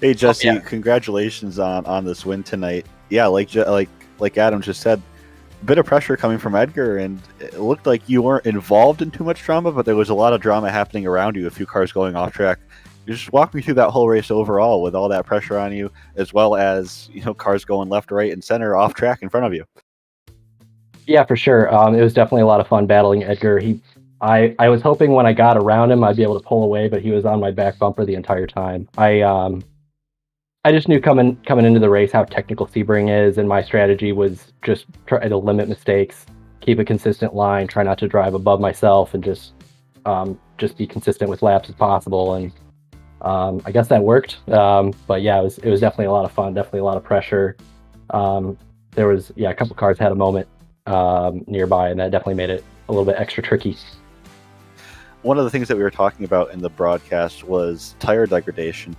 Hey, Jesse, Congratulations on this win tonight. Yeah, like Adam just said, a bit of pressure coming from Edgar, and it looked like you weren't involved in too much drama, but there was a lot of drama happening around you, a few cars going off track. You just walk me through that whole race overall with all that pressure on you, as well as, cars going left, right, and center off track in front of you. Yeah, for sure. It was definitely a lot of fun battling Edgar. I was hoping when I got around him, I'd be able to pull away, but he was on my back bumper the entire time. I just knew coming into the race how technical Sebring is, and my strategy was just try to limit mistakes, keep a consistent line, try not to drive above myself, and just be consistent with laps as possible. And I guess that worked. But yeah, it was definitely a lot of fun, definitely a lot of pressure. There was a couple cars had a moment nearby, and that definitely made it a little bit extra tricky. One of the things that we were talking about in the broadcast was tire degradation.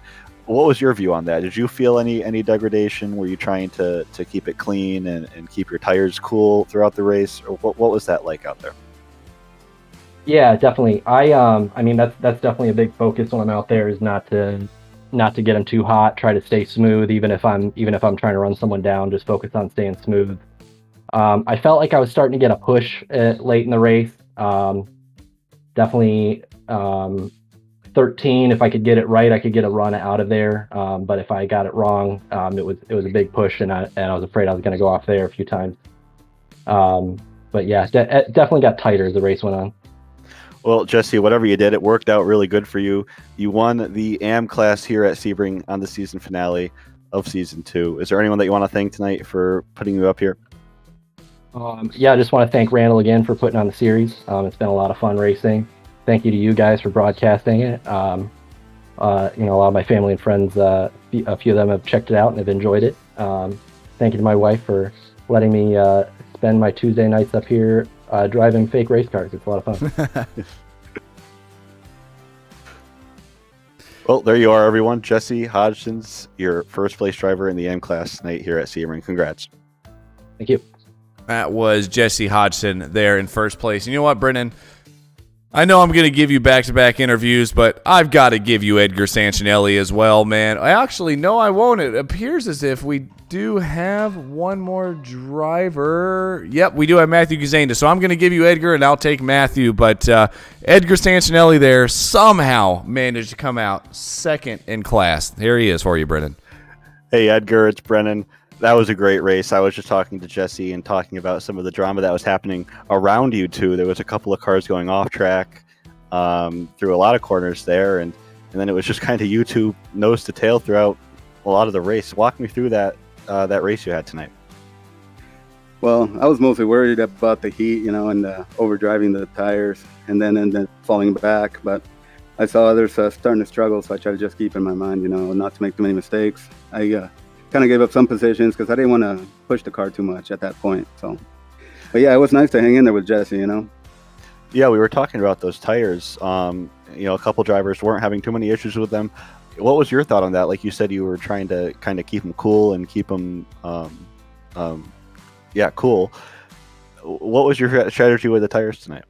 What was your view on that? Did you feel any degradation? Were you trying to keep it clean and keep your tires cool throughout the race? Or what was that like out there? Yeah, definitely. I mean that's definitely a big focus when I'm out there, is not to get them too hot, try to stay smooth, even if I'm trying to run someone down, just focus on staying smooth. I felt like I was starting to get a push late in the race. Definitely 13, if I could get it right, I could get a run out of there. But if I got it wrong, it was a big push, and I was afraid I was going to go off there a few times. But yeah, it definitely got tighter as the race went on. Well, Jesse, whatever you did, it worked out really good for you. You won the AM class here at Sebring on the season finale of season 2. Is there anyone that you want to thank tonight for putting you up here? I just want to thank Randall again for putting on the series. It's been a lot of fun racing. Thank you to you guys for broadcasting it. A lot of my family and friends, a few of them have checked it out and have enjoyed it. Thank you to my wife for letting me spend my Tuesday nights up here driving fake race cars. It's a lot of fun. Well, there you are, everyone. Jesse Hodgson's your first place driver in the AM class tonight here at Sebring. Congrats. Thank you. That was Jesse Hodgson there in first place. And you know what, Brennan? I know I'm going to give you back-to-back interviews, but I've got to give you Edgar Sancinelli as well, man. Actually, no, I won't. It appears as if we do have one more driver. Yep, we do have Matthew Gazenda, so I'm going to give you Edgar, and I'll take Matthew. But Edgar Sancinelli there somehow managed to come out second in class. Here he is for you, Brennan. Hey, Edgar, it's Brennan. That was a great race. I was just talking to Jesse and talking about some of the drama that was happening around you two. There was a couple of cars going off track through a lot of corners there, and then it was just kind of you two nose to tail throughout a lot of the race. Walk me through that race you had tonight. Well, I was mostly worried about the heat, and overdriving the tires and then falling back. But I saw others starting to struggle, so I tried to just keep in my mind, not to make too many mistakes. I kind of gave up some positions because I didn't want to push the car too much at that point. But yeah, it was nice to hang in there with Jesse, Yeah, we were talking about those tires. A couple drivers weren't having too many issues with them. What was your thought on that? Like you said, you were trying to kind of keep them cool and keep them, cool. What was your strategy with the tires tonight?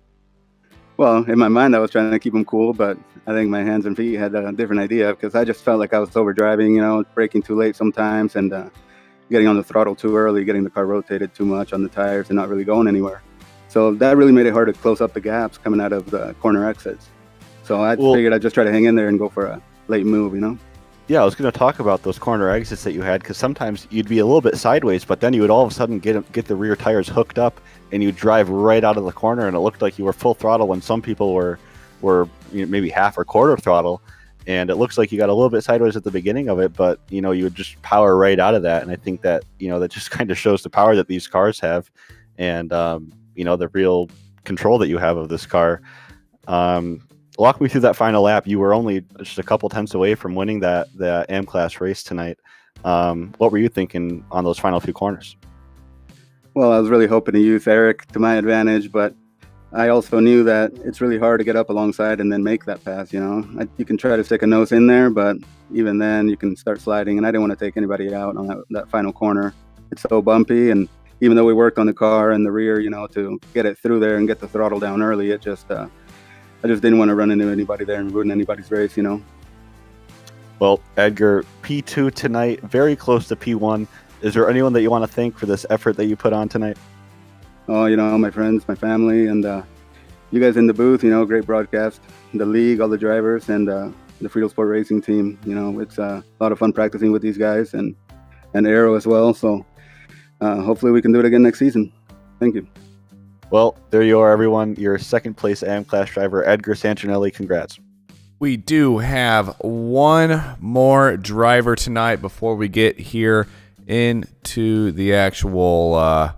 Well, in my mind, I was trying to keep them cool, but I think my hands and feet had a different idea because I just felt like I was overdriving, braking too late sometimes and getting on the throttle too early, getting the car rotated too much on the tires and not really going anywhere. So that really made it hard to close up the gaps coming out of the corner exits. So I figured I'd just try to hang in there and go for a late move, Yeah, I was going to talk about those corner exits that you had, because sometimes you'd be a little bit sideways, but then you would all of a sudden get the rear tires hooked up, and you'd drive right out of the corner, and it looked like you were full throttle when some people were maybe half or quarter throttle, and it looks like you got a little bit sideways at the beginning of it, but you would just power right out of that, and I think that that just kind of shows the power that these cars have, and the real control that you have of this car. Walk me through that final lap. You were only just a couple tenths away from winning the AM class race tonight. What were you thinking on those final few corners? Well, I was really hoping to use Eric to my advantage, but I also knew that it's really hard to get up alongside and then make that pass. You can try to stick a nose in there, but even then you can start sliding, and I didn't want to take anybody out on that final corner. It's so bumpy, and even though we worked on the car and the rear, to get it through there and get the throttle down early, it just I just didn't want to run into anybody there and ruin anybody's race, Well, Edgar, P2 tonight, very close to P1. Is there anyone that you want to thank for this effort that you put on tonight? Oh, my friends, my family, and you guys in the booth, great broadcast. The league, all the drivers, and the Friedel Sport Racing team. It's a lot of fun practicing with these guys and Aero as well. So hopefully we can do it again next season. Thank you. Well, there you are, everyone. Your second place AM class driver, Edgar Santinelli. Congrats. We do have one more driver tonight before we get here into the actual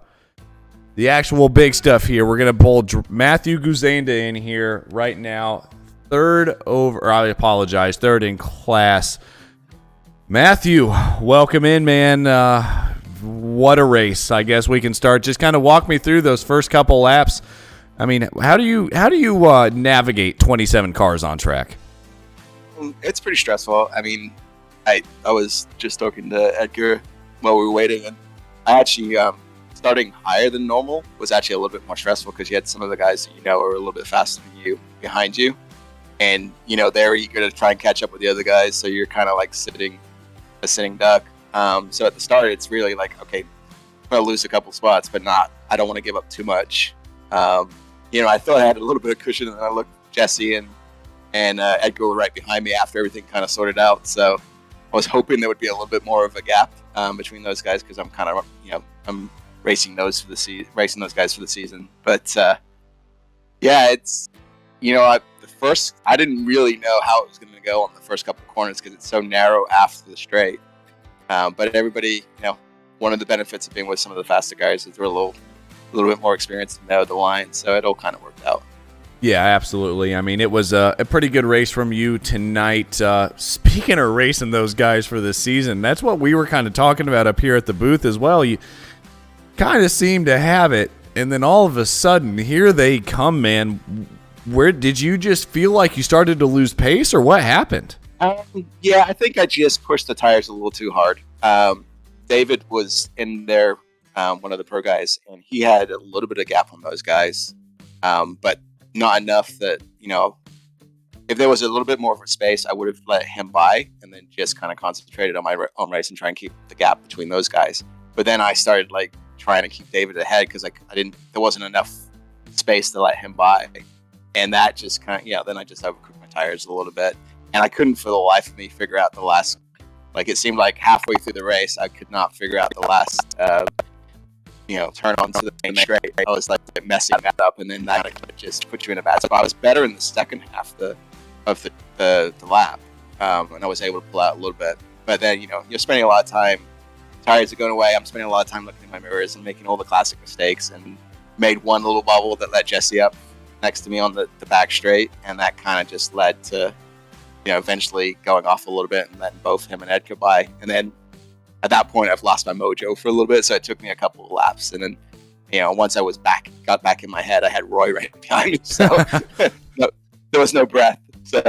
big stuff here. We're going to pull Matthew Guzenda in here right now. Third in class. Matthew, welcome in, man. What a race. I guess we can start. Just kind of walk me through those first couple laps. I mean, how do you navigate 27 cars on track? It's pretty stressful. I mean, I was just talking to Edgar while we were waiting, and I actually starting higher than normal was actually a little bit more stressful because you had some of the guys that were a little bit faster than you behind you, and they're eager to try and catch up with the other guys, so you're kind of like a sitting duck. So at the start, it's really like, okay, I'm going to lose a couple spots, but I don't want to give up too much. I thought I had a little bit of cushion, and then I looked at Jesse and Edgar were right behind me after everything kind of sorted out. So I was hoping there would be a little bit more of a gap between those guys because I'm kind of, I'm racing those guys for the season. But it's, I didn't really know how it was going to go on the first couple of corners because it's so narrow after the straight. But everybody, one of the benefits of being with some of the faster guys is they're a little bit more experienced and know the line, so it all kind of worked out. Yeah, absolutely. I mean, it was a pretty good race from you tonight. Speaking of racing those guys for this season, that's what we were kind of talking about up here at the booth as well. You kind of seem to have it, and then all of a sudden, here they come, man. Where did you just feel like you started to lose pace, or what happened? Yeah, I think I just pushed the tires a little too hard. David was in there, one of the pro guys, and he had a little bit of gap on those guys, but not enough that, if there was a little bit more of a space, I would have let him by and then just kind of concentrated on my own race and try and keep the gap between those guys. But then I started like trying to keep David ahead because there wasn't enough space to let him by. And that just kind of, then I just overcooked my tires a little bit. And I couldn't for the life of me figure out the last, it seemed like halfway through the race, I could not figure out the last, turn onto the main straight. I was like messing that up, and then that just put you in a bad spot. I was better in the second half of the lap, and I was able to pull out a little bit. But then, you're spending a lot of time, tires are going away. I'm spending a lot of time looking in my mirrors and making all the classic mistakes, and made one little bubble that let Jesse up next to me on the back straight, and that kind of just led to, eventually going off a little bit and letting both him and Ed go by. And then at that point, I've lost my mojo for a little bit, so it took me a couple of laps. And then, once I got back in my head, I had Roy right behind me, so no, there was no breath. So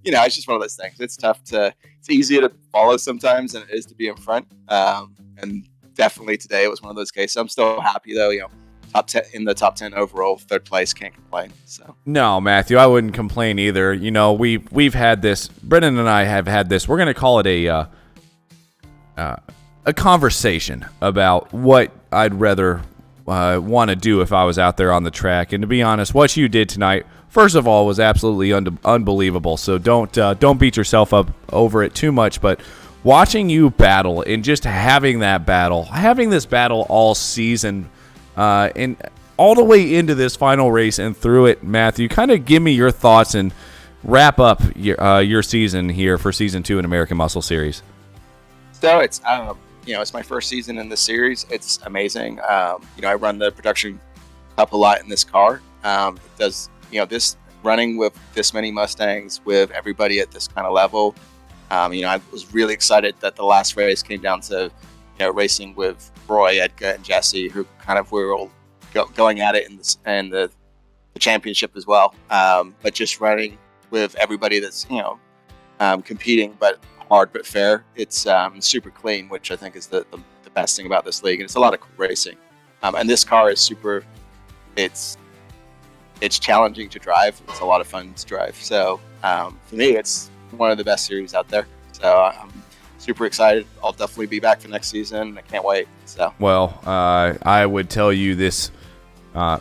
it's just one of those things. It's easier to follow sometimes than it is to be in front. And definitely today it was one of those cases. I'm still happy though. Top 10 in the top 10 overall, third place, can't complain. So no, Matthew, I wouldn't complain either. We've had this. Brennan and I have had this. We're going to call it a conversation about what I'd rather want to do if I was out there on the track. And to be honest, what you did tonight, first of all, was absolutely unbelievable. So don't beat yourself up over it too much. But watching you battle and just having this battle all season, and all the way into this final race and through it, Matthew, kind of give me your thoughts and wrap up your season here for season 2 in American Muscle Series. So it's it's my first season in the series. It's amazing. I run the production cup a lot in this car. It does this running with this many Mustangs with everybody at this kind of level. I was really excited that the last race came down to racing with Roy, Edgar, and Jesse, who kind of were all going at it in the championship as well. But just running with everybody that's competing, but hard but fair. It's super clean, which I think is the best thing about this league, and it's a lot of cool racing. And this car is super. It's challenging to drive. It's a lot of fun to drive. So for me, it's one of the best series out there. So I'm super excited. I'll definitely be back for next season. I can't wait. So well, I would tell you this.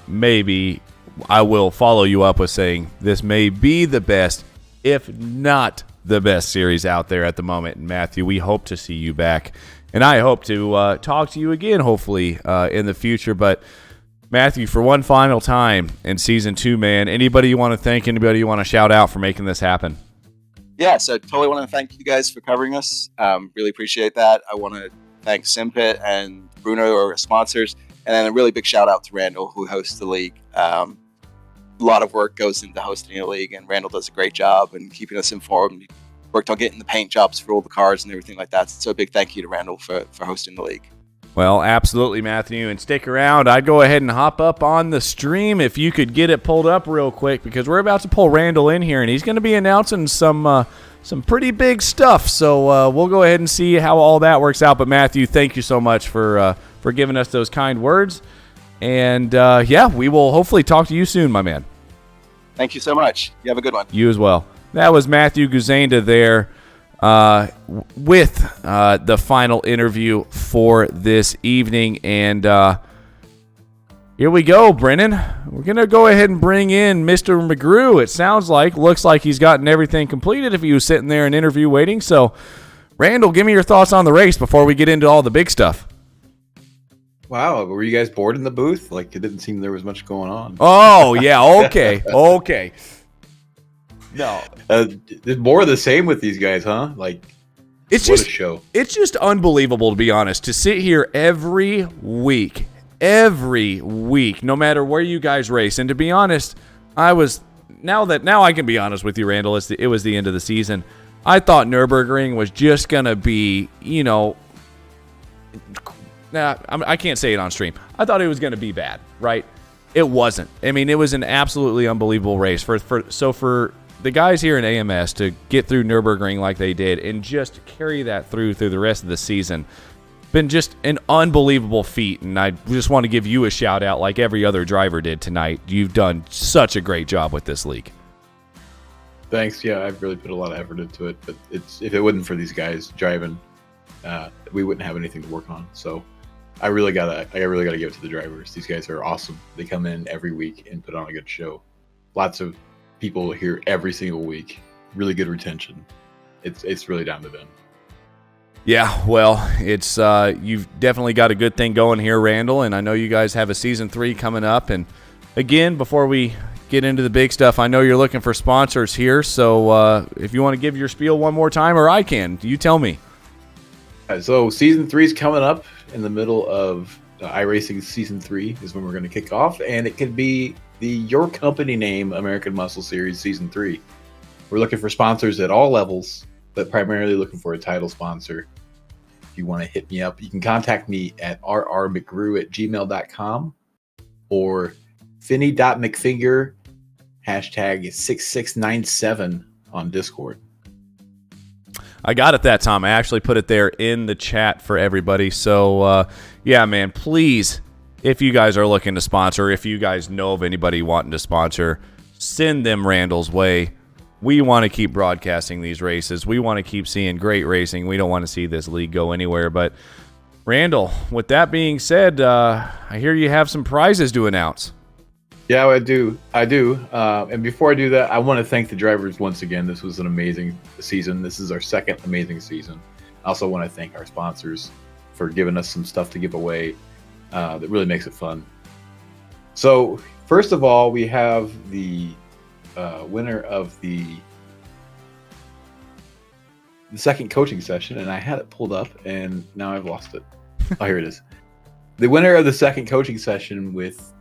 Maybe I will follow you up with saying this may be the best, if not the best series out there at the moment. And Matthew, we hope to see you back, and I hope to talk to you again, hopefully in the future. But Matthew, for one final time in season 2, man, anybody you want to thank, anybody you want to shout out for making this happen? Yeah, so totally want to thank you guys for covering us. Really appreciate that. I want to thank Simpit and Bruno, our sponsors, and then a really big shout out to Randall, who hosts the league. A lot of work goes into hosting a league, and Randall does a great job and keeping us informed. He worked on getting the paint jobs for all the cars and everything like that. So a big thank you to Randall for hosting the league. Well, absolutely, Matthew, and stick around. I'd go ahead and hop up on the stream if you could get it pulled up real quick, because we're about to pull Randall in here, and he's going to be announcing some pretty big stuff. So we'll go ahead and see how all that works out. But Matthew, thank you so much for giving us those kind words, and we will hopefully talk to you soon, my man. Thank you so much. You have a good one. You as well. That was Matthew Guzenda there. With the final interview for this evening. And here we go, Brennan. We're going to go ahead and bring in Mr. McGrew. It looks like he's gotten everything completed if he was sitting there in interview waiting. So, Randall, give me your thoughts on the race before we get into all the big stuff. Wow, were you guys bored in the booth? Like, it didn't seem there was much going on. Oh, yeah, okay, okay. No. More of the same with these guys, huh? Like, it's what just a show. It's just unbelievable, to be honest, to sit here every week, no matter where you guys race. And to be honest, now I can be honest with you, Randall, it was the end of the season. I thought Nürburgring was just going to be, I can't say it on stream. I thought it was going to be bad, right? It wasn't. I mean, it was an absolutely unbelievable race. For the guys here in AMS to get through Nürburgring like they did and just carry that through the rest of the season, been just an unbelievable feat. And I just want to give you a shout out like every other driver did tonight. You've done such a great job with this league. Thanks. Yeah, I've really put a lot of effort into it. But if it wasn't for these guys driving, we wouldn't have anything to work on. So I really gotta give it to the drivers. These guys are awesome. They come in every week and put on a good show. Lots of people here every single week. Really good retention. It's really down to them. Yeah, well, it's you've definitely got a good thing going here, Randall, and I know you guys have a season 3 coming up. And again, before we get into the big stuff, I know you're looking for sponsors here, so if you want to give your spiel one more time, or I can, you tell me. So season 3 is coming up in the middle of iRacing season 3 is when we're going to kick off, and it could be your company name American Muscle Series season 3. We're looking for sponsors at all levels, but primarily looking for a title sponsor. if you want to hit me up. You can contact me at rrmcgrew@gmail.com or finny.mcfinger #6697 on Discord. I got it that time. I actually put it there in the chat for everybody. So, yeah, man, please, if you guys are looking to sponsor, if you guys know of anybody wanting to sponsor, send them Randall's way. We want to keep broadcasting these races. We want to keep seeing great racing. We don't want to see this league go anywhere. But, Randall, with that being said, I hear you have some prizes to announce. Yeah, I do. And before I do that, I want to thank the drivers once again. This was an amazing season. This is our second amazing season. I also want to thank our sponsors for giving us some stuff to give away that really makes it fun. So, first of all, we have the winner of the second coaching session, and I had it pulled up, and now I've lost it. Oh, here it is. The winner of the second coaching session with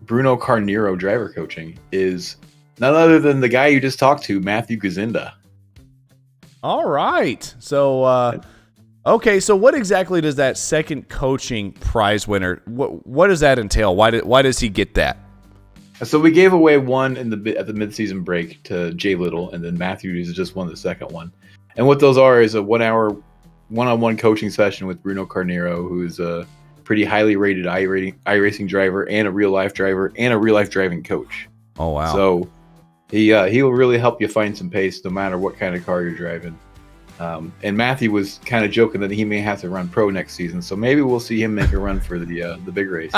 Bruno Carneiro driver coaching is none other than the guy you just talked to, Matthew Gazinda. All right. So, okay. So, what exactly does that second coaching prize winner? What does that entail? Why does he get that? So we gave away one at the midseason break to Jay Little, and then Matthew just won the second one. And what those are is a 1 hour one-on-one coaching session with Bruno Carneiro, who's a pretty highly rated iRacing driver and a real-life driver and a real-life driving coach. Oh, wow. So he will really help you find some pace no matter what kind of car you're driving. And Matthew was kind of joking that he may have to run pro next season, so maybe we'll see him make a run for the big race.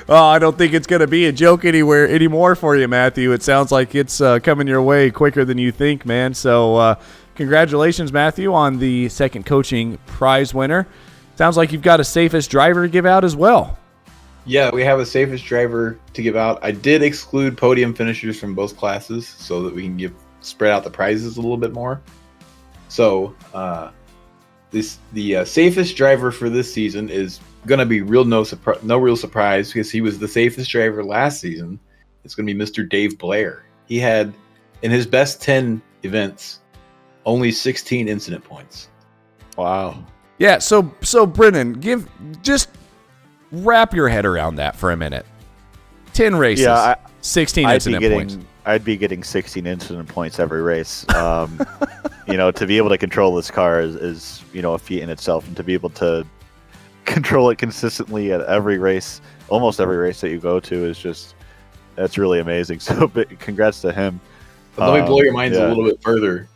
Oh, I don't think it's going to be a joke anymore for you, Matthew. It sounds like it's coming your way quicker than you think, man. So congratulations, Matthew, on the second coaching prize winner. Sounds like you've got a safest driver to give out as well. Yeah, we have a safest driver to give out. I did exclude podium finishers from both classes so that we can spread out the prizes a little bit more. So the safest driver for this season is going to be no real surprise because he was the safest driver last season. It's going to be Mr. Dave Blair. He had, in his best 10 events, only 16 incident points. Wow. Yeah, so Brennan, just wrap your head around that for a minute. 10 races, 16 incident points. I'd be getting 16 incident points every race. To be able to control this car is a feat in itself, and to be able to control it consistently at every race, almost every race that you go to, that's really amazing. So congrats to him. But let me blow your minds a little bit further.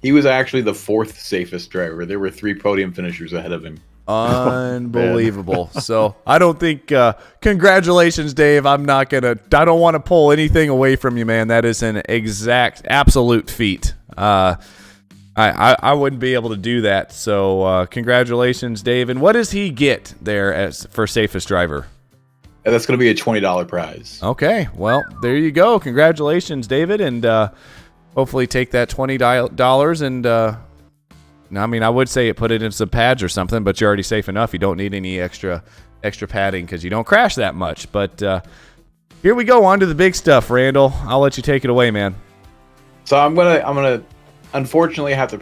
He was actually the fourth safest driver. There were 3 podium finishers ahead of him. Unbelievable. So I don't think congratulations, Dave. I don't want to pull anything away from you, man. That is an absolute feat. I wouldn't be able to do that. So congratulations, Dave. And what does he get there for safest driver? That's going to be a $20 prize. Okay. Well, there you go. Congratulations, David. And hopefully take that $20 and I would say put it in some pads or something, but you're already safe enough. You don't need any extra padding because you don't crash that much. But here we go on to the big stuff, Randall. I'll let you take it away, man. So I'm gonna unfortunately have to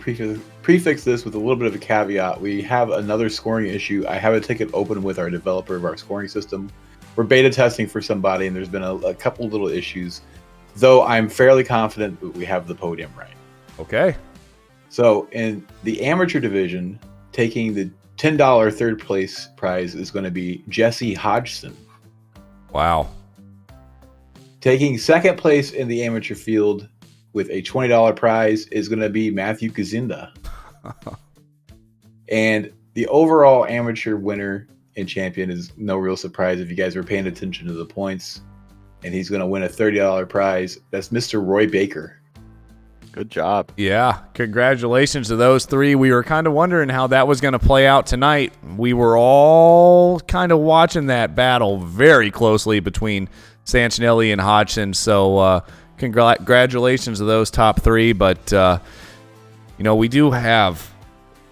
prefix this with a little bit of a caveat. We have another scoring issue. I have a ticket open with our developer of our scoring system. We're beta testing for somebody, and there's been a couple little issues, though I'm fairly confident that we have the podium right. Okay. So in the amateur division, taking the $10 third place prize is going to be Jesse Hodgson. Wow. Taking second place in the amateur field with a $20 prize is going to be Matthew Gazinda. And the overall amateur winner and champion is no real surprise if you guys were paying attention to the points. And he's going to win a $30 prize. That's Mr. Roy Baker. Good job. Yeah, congratulations to those 3. We were kind of wondering how that was going to play out tonight. We were all kind of watching that battle very closely between Santinelli and Hodgson. So congratulations to those top 3. But, we do have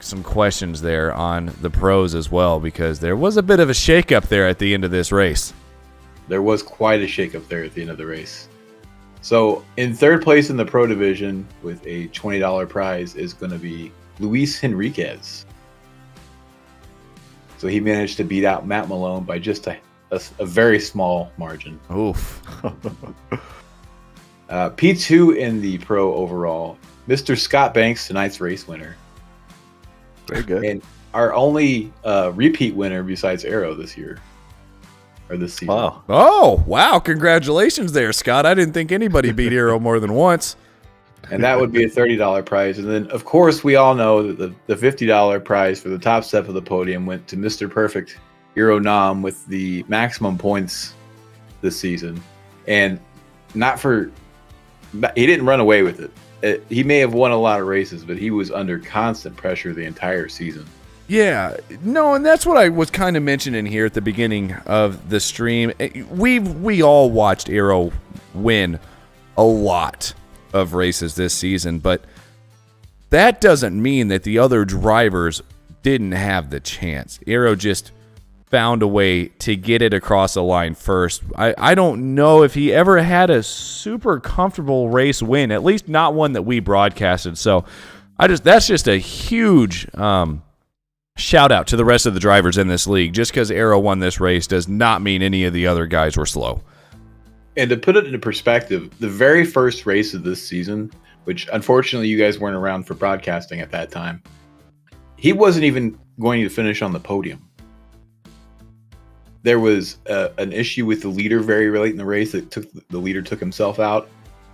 some questions there on the pros as well, because there was a bit of a shakeup there at the end of this race. There was quite a shakeup there at the end of the race. So in third place in the pro division with a $20 prize is going to be Luis Henriquez. So he managed to beat out Matt Malone by just a very small margin. Oof. P2 in the pro overall, Mr. Scott Banks, tonight's race winner. Very good. And our only repeat winner besides Arrow this year. Or this season. Wow. Oh, wow. Congratulations there, Scott. I didn't think anybody beat Arrow more than once. And that would be a $30 prize. And then, of course, we all know that the $50 prize for the top step of the podium went to Mr. Perfect, Hero Nam, with the maximum points this season. And he didn't run away with it. He may have won a lot of races, but he was under constant pressure the entire season. Yeah, no, and that's what I was kind of mentioning here at the beginning of the stream. We all watched Arrow win a lot of races this season, but that doesn't mean that the other drivers didn't have the chance. Arrow just found a way to get it across the line first. I don't know if he ever had a super comfortable race win, at least not one that we broadcasted. So that's just a huge shout out to the rest of the drivers in this league. Just because Arrow won this race does not mean any of the other guys were slow. And to put it into perspective, the very first race of this season, which unfortunately you guys weren't around for broadcasting at that time, he wasn't even going to finish on the podium. There was an issue with the leader very late in the race that the leader took himself out,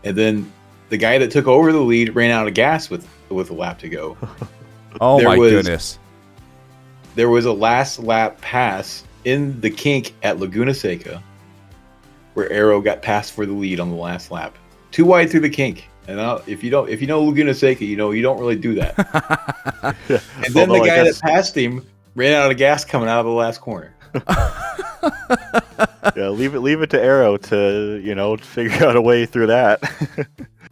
and then the guy that took over the lead ran out of gas with a lap to go. Oh my goodness. There was a last lap pass in the kink at Laguna Seca where Arrow got passed for the lead on the last lap. Too wide through the kink. And if you know Laguna Seca, you don't really do that. And then the guy that passed him ran out of gas coming out of the last corner. Yeah, leave it to Arrow to, figure out a way through that.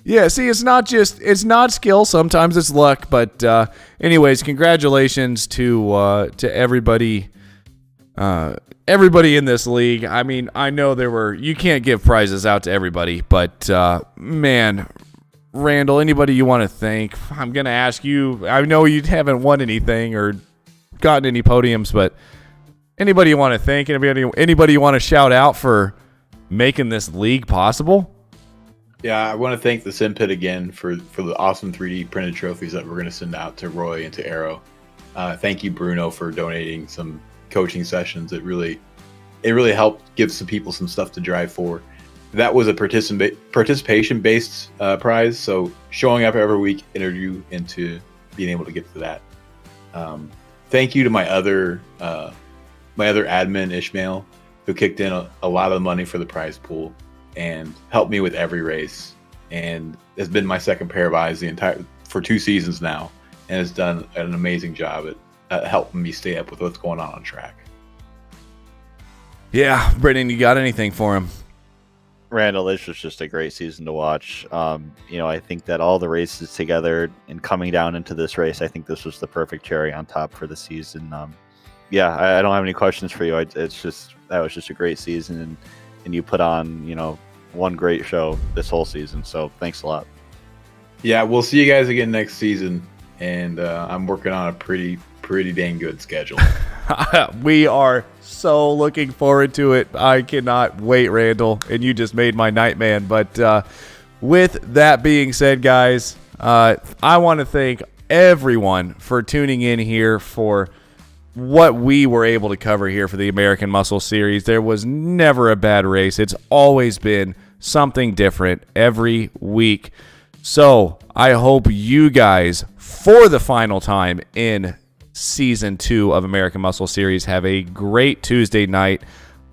Yeah, see, it's not skill. Sometimes it's luck. But anyways, congratulations to everybody, everybody in this league. I mean, I know you can't give prizes out to everybody, but man, Randall, anybody you want to thank? I'm gonna ask you. I know you haven't won anything or gotten any podiums, but anybody you want to thank? Anybody you want to shout out for making this league possible? Yeah, I want to thank the Simpit again for the awesome 3D printed trophies that we're going to send out to Roy and to Arrow. Thank you, Bruno, for donating some coaching sessions. It really helped give some people some stuff to drive for. That was a participation based prize, so showing up every week entered you into being able to get to that. Thank you to my other admin, Ishmael, who kicked in a lot of the money for the prize pool and helped me with every race, and has been my second pair of eyes for 2 seasons now, and has done an amazing job at helping me stay up with what's going on track. Yeah, Brendan, you got anything for him? Randall, this was just a great season to watch. I think that all the races together and coming down into this race, I think this was the perfect cherry on top for the season. I don't have any questions for you. That was just a great season, and you put on, one great show this whole season. So thanks a lot. Yeah, we'll see you guys again next season, and I'm working on a pretty dang good schedule. We are so looking forward to it. I cannot wait, Randall, and you just made my night, man. But with that being said, guys, I want to thank everyone for tuning in here for what we were able to cover here for the American Muscle Series. There was never a bad race. It's always been something different every week. So I hope you guys, for the final time in Season 2 of American Muscle Series, have a great Tuesday night.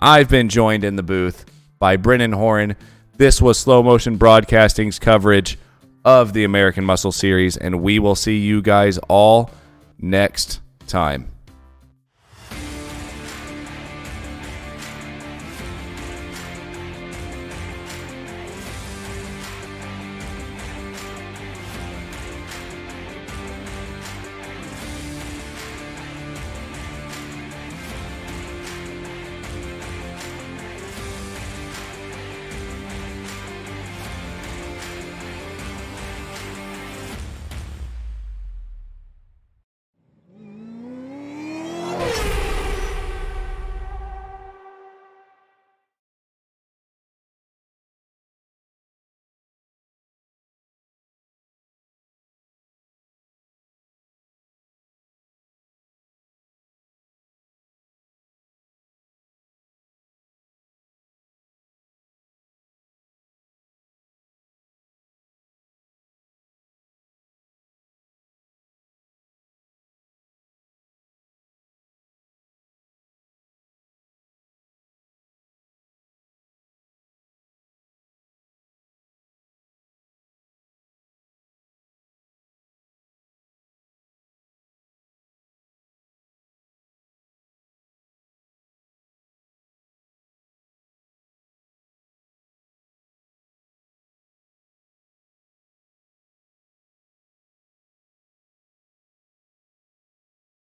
I've been joined in the booth by Brennan Horan. This was Slow Motion Broadcasting's coverage of the American Muscle Series, and we will see you guys all next time.